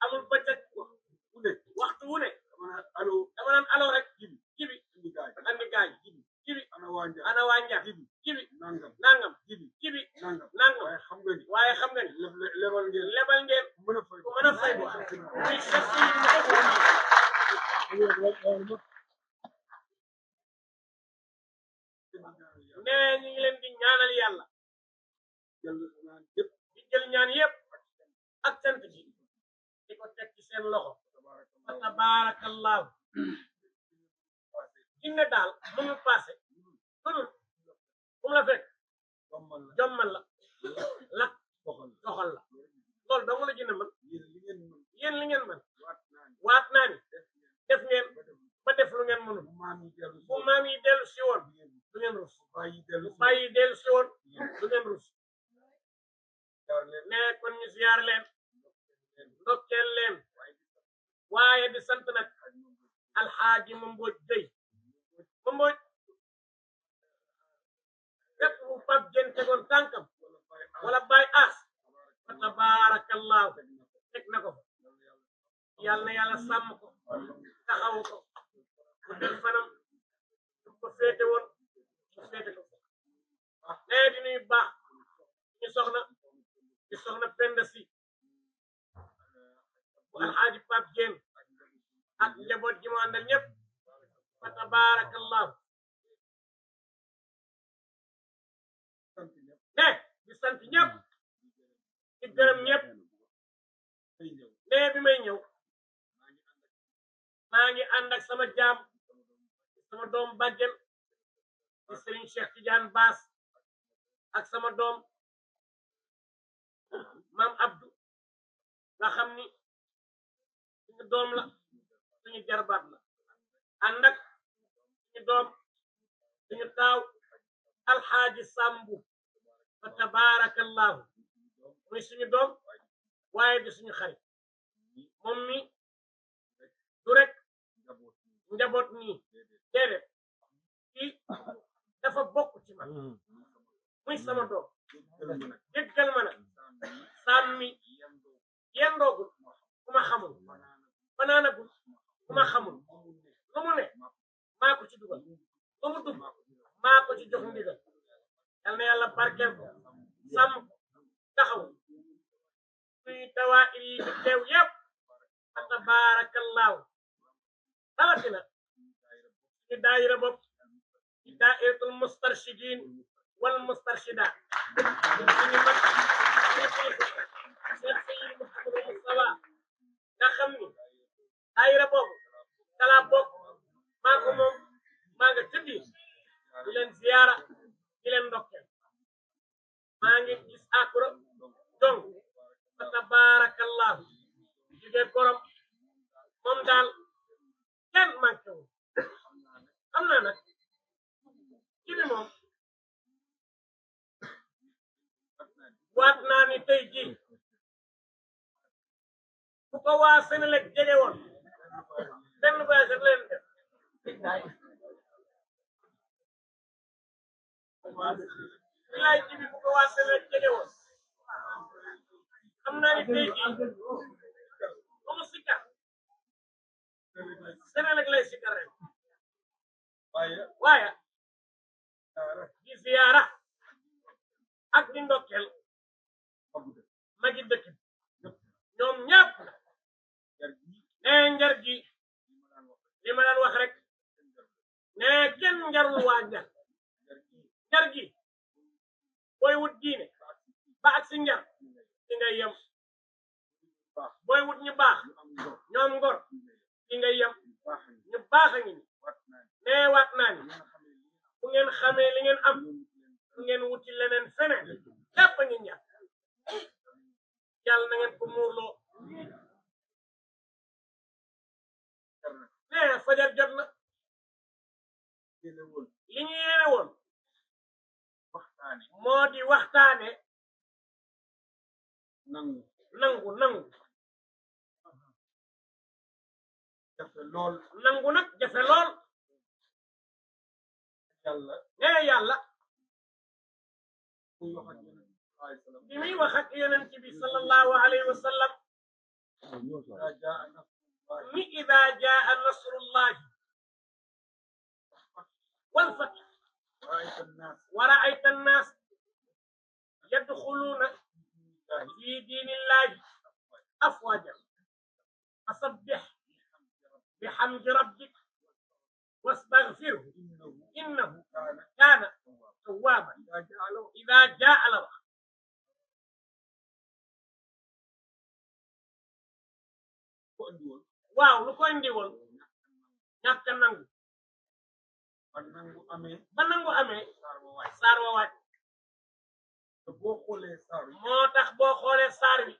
S1: amul bëccëg waxtu wu ne dama naan alo rek jibi andi gaay jibi ana waa njar jibi nangam jibi nangam waaye xam nga ni lebal ngeen ku mën a fay bu muy chef ne ñu ngi leen di ñaanal yàlla di jël ñaan yëpp ak cant gi di ko teg ci seen loxo fa tabarakallahu inne daal mënul passé mënul bu mu la fekk jommal la lak doxal la loolu dong la jënd man yéen li ngeen mën waat naa ni def ngeen ba def lu ngeen mënul bu maam yi dellu si woon du ngeen rus bu bàyyi dellu si woon du ngeen rus ne kon ñu ziyaar leen ndokkeel leen waaye di sant nag alxaaji Mambodj Gueye Mambodj fépp bu Pape Dieng tegoon tànkam wala Baye As fa tabarakallahu teg na ko fa yàlla na yàlla sàmm ko taxawu ko bu del fanam ko féete woon mu féete ko nee di nuyu baax ñu soxna Penda Si bu alxaaji Pape Dieng ak njaboot gi mu àndal ñëpp fa tabarakallahu ne di sant ñëpp di gërëm ñëpp ne bi may ñëw maa ngi ànd ak sama jaam sama doom bàjjen di Serigne Cheikh Tidiane Bass ak sama doom Mam Abdou nga xam ni suñu doom la suñu jarbaat la ànd ak suñu doom suñu taaw alxaaji Sambu fa tabarakallahu muy suñu doom waaye di suñu xarit moom mi du rek njaboot nii déedéet kii dafa bokk ci man muy sama doom déggal ma nag sàmmi yendoogul ku ma xamul banaanagul ku ma xamul lu mu ne maa ko ci dugal lu mu dugg maa ko ci jox ndigal yal na yàlla barkeel ko sàmm ko taxaw suy dawaayir yi di teew yëpp fa tabarakallahu rawatina suñu daayira bopp ci daayiratul mustarshidin wal mustarshidat suñu mag Cheikh Seydi Mouhamadou Moustapha nga xam ni daayira boobu kala bokk maa ko moom maa nga tëddi di leen ziyaara di leen ndokkeel maa ngi gis akura donc fa tabarakallahu jigéen borom moom daal kenn manqué wu xam naa nag ci bi moom waat naa ni tey jii bu ko waa Senelec jege woon benn voyage leen def bilaay ji bi bu ko waa Senelec jege woon xam naa ni tey jii ba mu sikka waaye di ziyaara ak di ndokkel magi dëkk ñoom ñëpp nee njar gi li ma daan wax rek nee kenn njarul waa njar gi booy wut diine ba ak si njar ci ngay yem booy wut ñu baax ñoom ngor ci ngay yem ñu baax a ngi ni nee waat naa ni bu ngeen xamee li ngeen am bu ngeen wuti leneen feneen lépp a ngi ñàkk yàlla na ngeen ko muurloo nee fajar jot na li ñu yéene woon moo di waxtaane nangu nangu nag jafe lool nee yàlla bi muy wax ak yonent bi sallallahu alayhi wa sallam ni ida jaa nasrullahi wal fath wa ra'ayta an-nas yadkhuluna fi dinillahi afwajan fasabbih bihamdi rabbik wastaghfirhu innahu kana tawwaban ida jaa la wax waaw lu ko indi woon ñàkk nangu ba nangu amee saar wa wàcc moo tax boo xoolee saar wi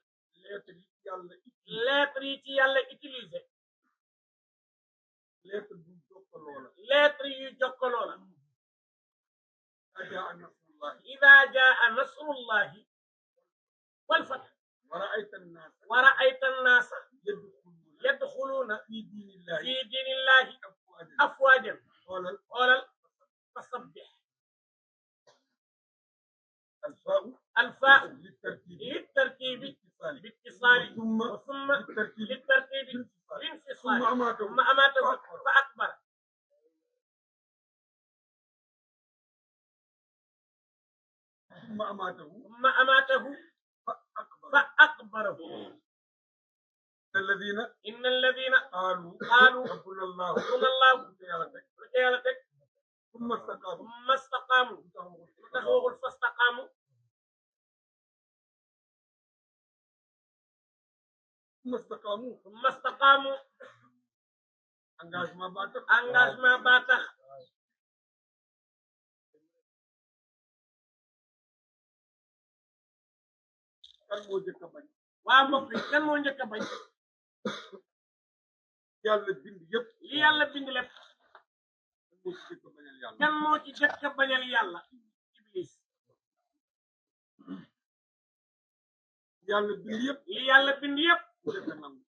S1: lettre yi ci yàlla utilisé lettre yu jokkaloo la ida jaa nasrullahi wal fath wa ra'ayta an-naasa yadkhuluuna fi diinillahi afwaajan xoolal fasabbih الفاء للترتيب باتصال ثم للترتيب بانفصال ثم أماته فأكبر ثم أماته فأكبره إن الذين قالوا ربنا الله ثم استقاموا تخوغ فاستقاموا ثم استقاموا engagement ba tax waa mbokk yi kan moo njëkk a bañ yàlla bind yëpp li yàlla bind lépp kan moo ci njëkk a bañal yàlla iblis yàlla bind yëpp li yàlla bind yëpp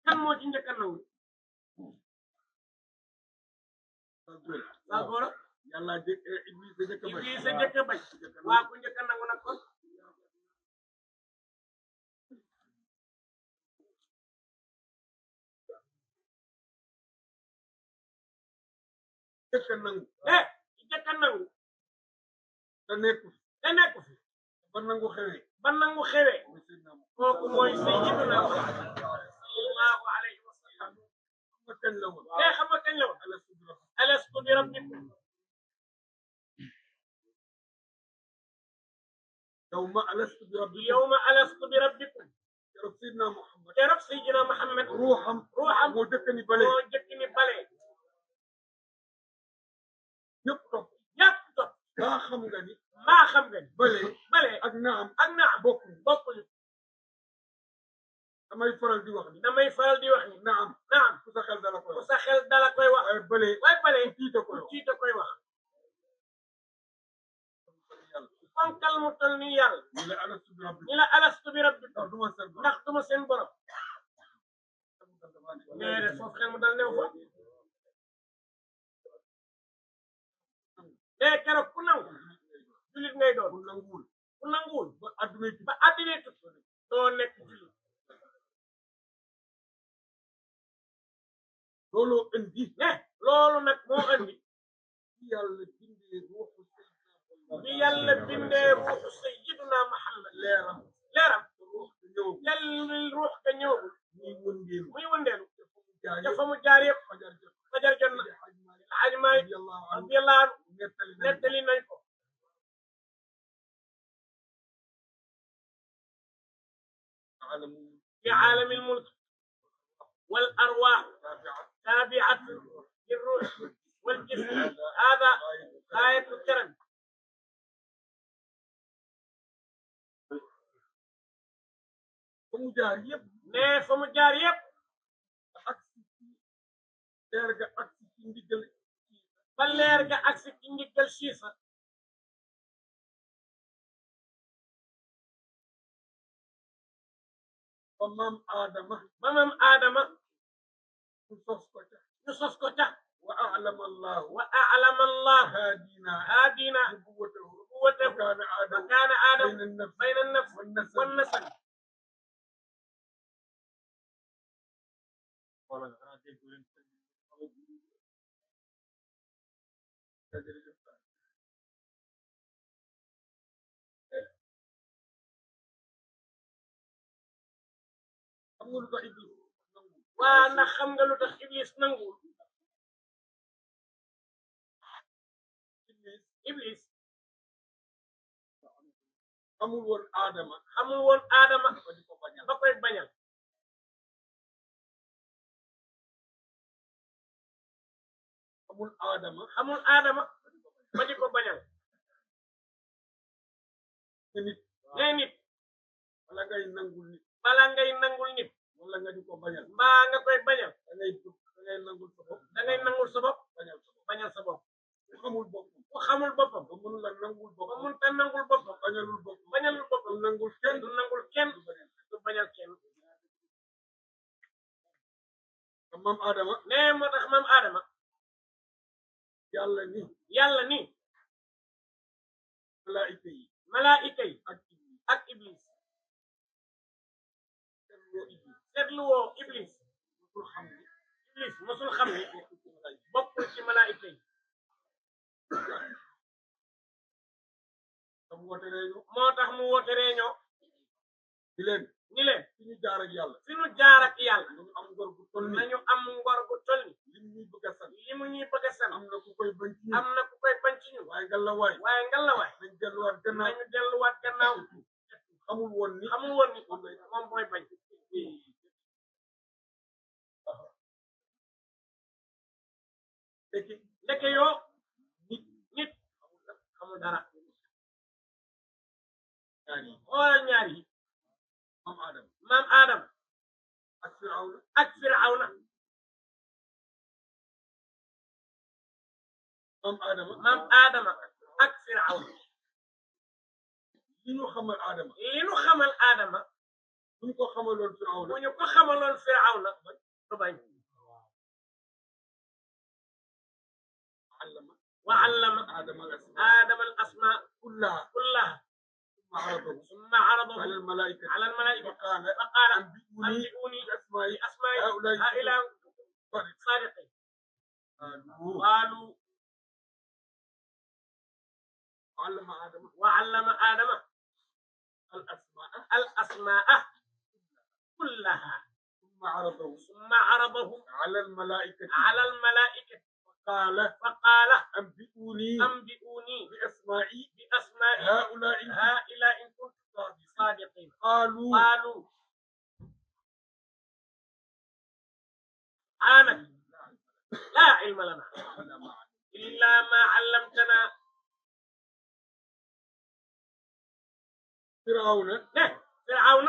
S1: kan moo ci njëkk a nangu d'accord yàlla iblis a njëkk a bañ waa ku njëkk a nangu nag kon jëkk nangu jëkk nangu te nekku fi ba nangu xewee kooku mooy sayyiduna Muhammad sallallahu alayhi wa sallam xam nga kañ la woon alastu bi rabbikum yawma alastu bi rabbikum keroog sayyidina Muhammad ruuxam moo jëkk ni bale ñëpp topp maa xam nga ni bale ak naam bokkuñu damay faral di wax ni naam ku sa xel dala koy wax waaye bale tiita koy wax fonkal mu tol ni yàlla ni la alastu bi rabbikum ndax duma seen borom nee de foofu xel mu dal new fa nee keroog ku nangu julit ngay doon ku nanguwul ba adduna tukki doo nekk julit loolu nag moo indi bi yàlla bindee ruuxu sayyiduna Muhammad leeram jël ruux ga ñëwul muy wëndeelu ca fa mu jaar yëpp fajar jot na Alaaji Maalik radiyallahu anhu nettali nañ ko في عالم الملك والأرواح تابعة للروح والجسم هذا غاية الكرم ne fa mu jaar yëpp ba leer ga agsi ci ndiggal Siisa ba maam Adama ñu sos ko ca wa a'lama Allah haadina nubuwwatahu wa kaana Adam bayna an-nafs wan nasab waa ndax xam nga lu tax Iblis nanguwul Iblis xamul woon Adama ba koy bañal xamul Adama ba di ko bañal ne nit bala ngay nangul nit wala nga di ko bañal mbaa nga koy bañal da ngay nangul sa bopp bañal sa bopp ku xamul boppam ba mënul la nangul boppam ba mënta nangul boppam bañalul boppam nangul kenn du bañal kenn maam Adama ne moo tax maam Adama yàlla ni malaayika yi ak Iblis seetlu woo Iblis mosul xam ni bokkul ci malaayika yi moo tax mu woote réunion ni leen fi ñu jaar ak yàlla nañu am ngor gu toll ni li mu ñuy bëgg a san am na ku koy bañ ci ñun waaye ngalawaay nañu delluwaat gannaaw xamul woon ni moom mooy bañ ndeke yoo nit xamul dara xoolal ñaar yi maam Adama ak Firawna maam Adama ak Firawna li ñu xamal Adama bu ñu ko xamaloon Firawna du bañ وعلم آدم الأسماء كلها ثم عرضه على الملائكة فقال أنبئوني بأسماء هؤلاء صادقين قالوا وعلم آدم الأسماء كلها ثم عرضه على الملائكة فقال أنبئوني بأسماء هؤلاء إن كنتم صادقين قالوا سبحانك لا علم لنا إلا ما علمتنا فرعون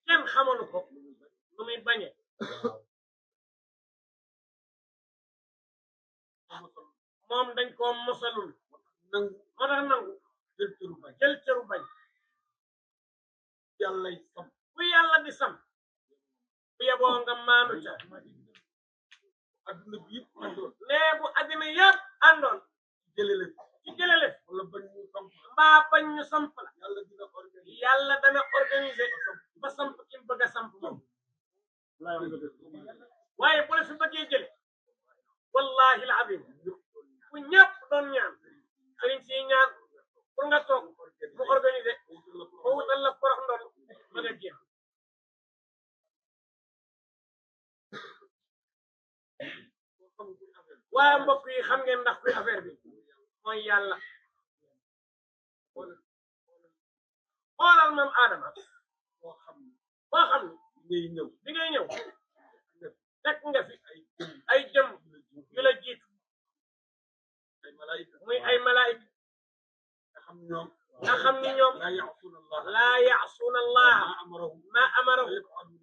S1: كم خملكم نمي بني moom dañ ko mosalul moo tax nangu jël cëru bañ bu yàlla di sam bu yeboo nga maanu ca nee bu addina yëpp àndoon ci jëlelef mbaa bañ ñu samp la yàlla dana organiser ba samp ki bëgg a samp moom waaye bu la fi bëggee jële wallahi alazim bu ñëpp doon ñaan sëriñ si ñaan pour nga toog mu organiser ba wutal la porox ndoon ba nga jeex waaye mbokk yi xam ngeen ndax kuy affaire bi mooy yàlla xoolal moom Adama boo xam ni bi ngay ñëw fekk nga fi ay jëm yu la jiitu muy ay malaayika nga xam ni ñoom laa yaasuuna allaha ma amarahu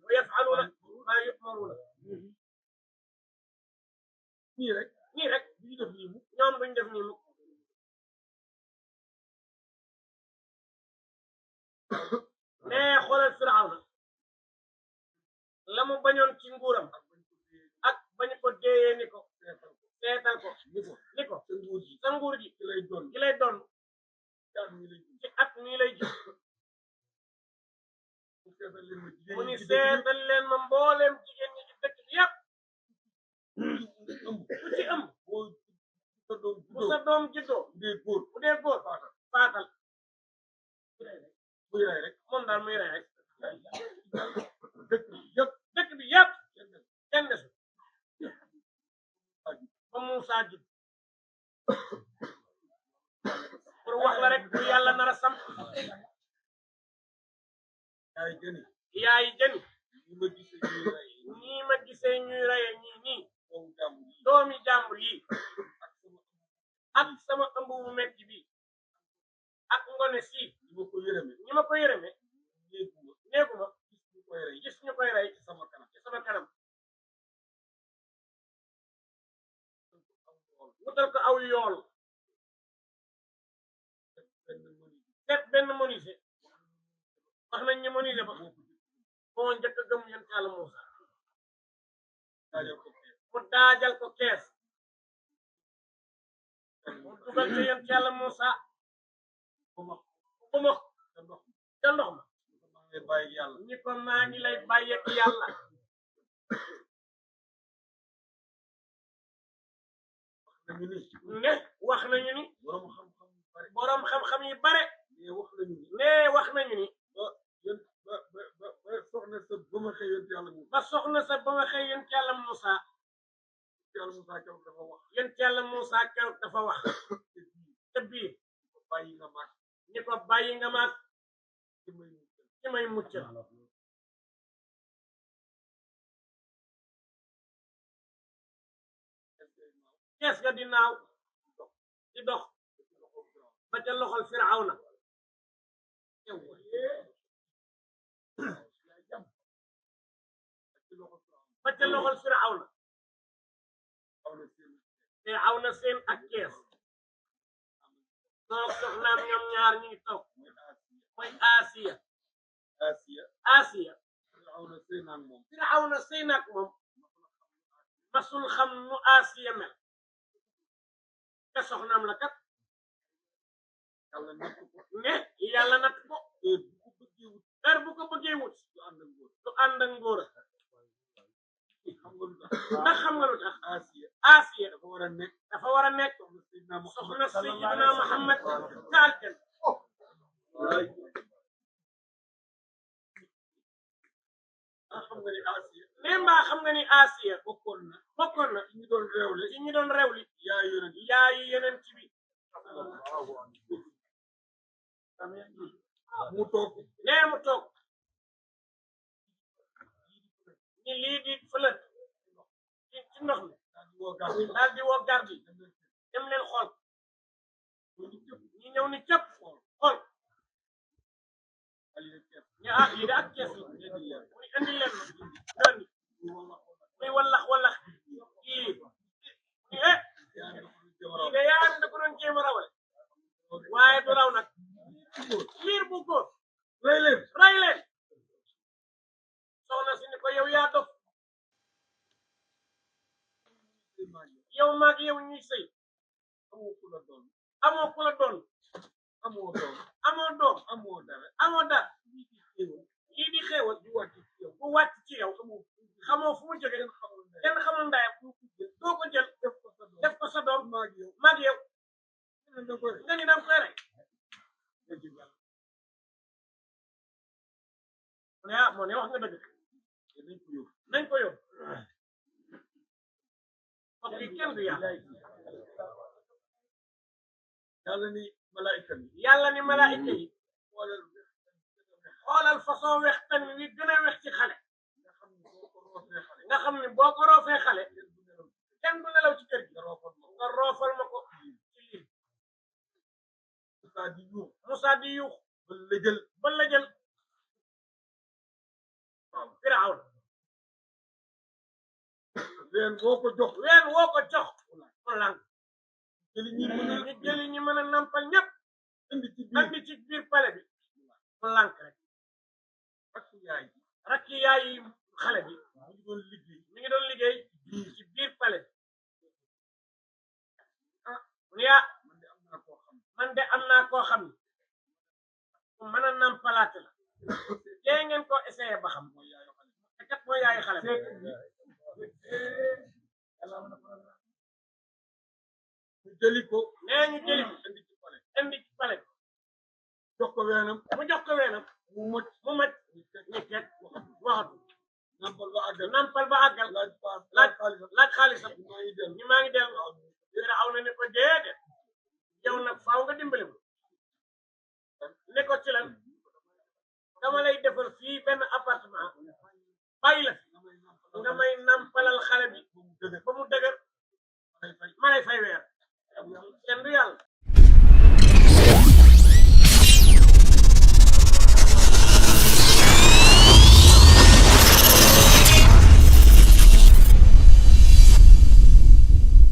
S1: wa yafaluuna ma yumaruuna nii rek ñoom duñ def nii mukk mais xoolal Firawna la mu bañoon ci nguuram ak bañ ko déeyee ni ko seetal ko ni ko sa nguur gi gi lay doon ci at nii lay ji mu ni seetal leen ma mbooleem jigéen ñi ci dëkk bi yëpp ku ci ëmb bu sa doom juddoo bu dee góor faatal muy rey rek moom daal muy rey rek dëkk bi yëpp kenn desu ba Moussa judd pour wax la rek bu yàlla nar a samp yaay jëni ñii ma gisee ñuy reye ñii nii doomi jàmbur yi ak sama ëmb bu metti bi ak ngone si ñi ma ko yërëme néeguma gis ñu koy rey ci sama kanam wutal ko aw yool seet benn menuisier wax nañ ñu menuisier ba moo njëkk a gëm yonent Yàlla Muusa mu daajal ko kees mu dugal ko yonent Yàlla Muusa bu ma ca ndox ma ni ko maa ngi lay bàyyeek yàlla ne wax nañu ni boroom xam-xam yi bare ne wax nañu ni ba soxna sa ba ma xëy yonent Yàlla Muusa yonent Yàlla Muusa keroog dafa wax te biir ni ko bàyyi nga maag ci may muccal kees ga di naaw di dox ba ca loxol Firawna ba ca loxol Firawna Firawna seen ak kees toog soxnaam ñoom ñaar ñu ngi toog mooy Asiya Firawna seen ak moom masul xam nu Asiya mel te soxnaam la kat ne yàlla natt ko heure bu ko bëggee wut du ànd ak ngóor ndax xam nga lu tax Asiya dafa war a nekk soxna Sayyidina Muhammad taal kenn ne mbaa xam nga ni Asiya bokkoon na ci ñu doon rewli yaayu yeneen ci bi mu toog ni lii di fëlët ci ndox mi daal di woo garde yi dem leen xool ñi ñëw ni cëpp xool ñu lii de ak kees la muy indi leen ma muy wallax kii lii de yaa da ko doon jéem a rawale waaye du raw nag liir bu góor rey leen soxna si ni ko yow yaa dof yow maag yow ñuy sëy amoo ku la doon amoo doom amoo dara lii di xéewal bu wàcc ci yow xamoo fu mu jóge kenn xamul ndayam doo ko jël mag yow nga ni danga koy rey moo ne wax nga dëgg nañ ko yóbbu mbokk yi kenn du yàlla yàlla ni malaayika yi xoolal façon wextan wi gën a wex ci xale nga xam ni boo ko roofee xale kenn du nelaw ci kër gi nga roofal ma ko ci lii Moussa di yuux ba la jël Firawna ween woo ko jox mu lànk ñu jëli ñi mën a nampal ñëpp andi ci biir pale bi mu lànk rek rakki yaay xale bi mi ngi doon liggéey ci biir pale bi mu yaa man de am naa koo xam ne mën a nampalaate la tey ngeen ko essayé ba xam te kat mooy yaayu xale bi ñu jëli ko indi ci pale bi jox ko weenam mu mët ñu teg waxatu nampal ba àggal laaj xaalisam ñu maa ngi dellu Firawna ne ko déedéet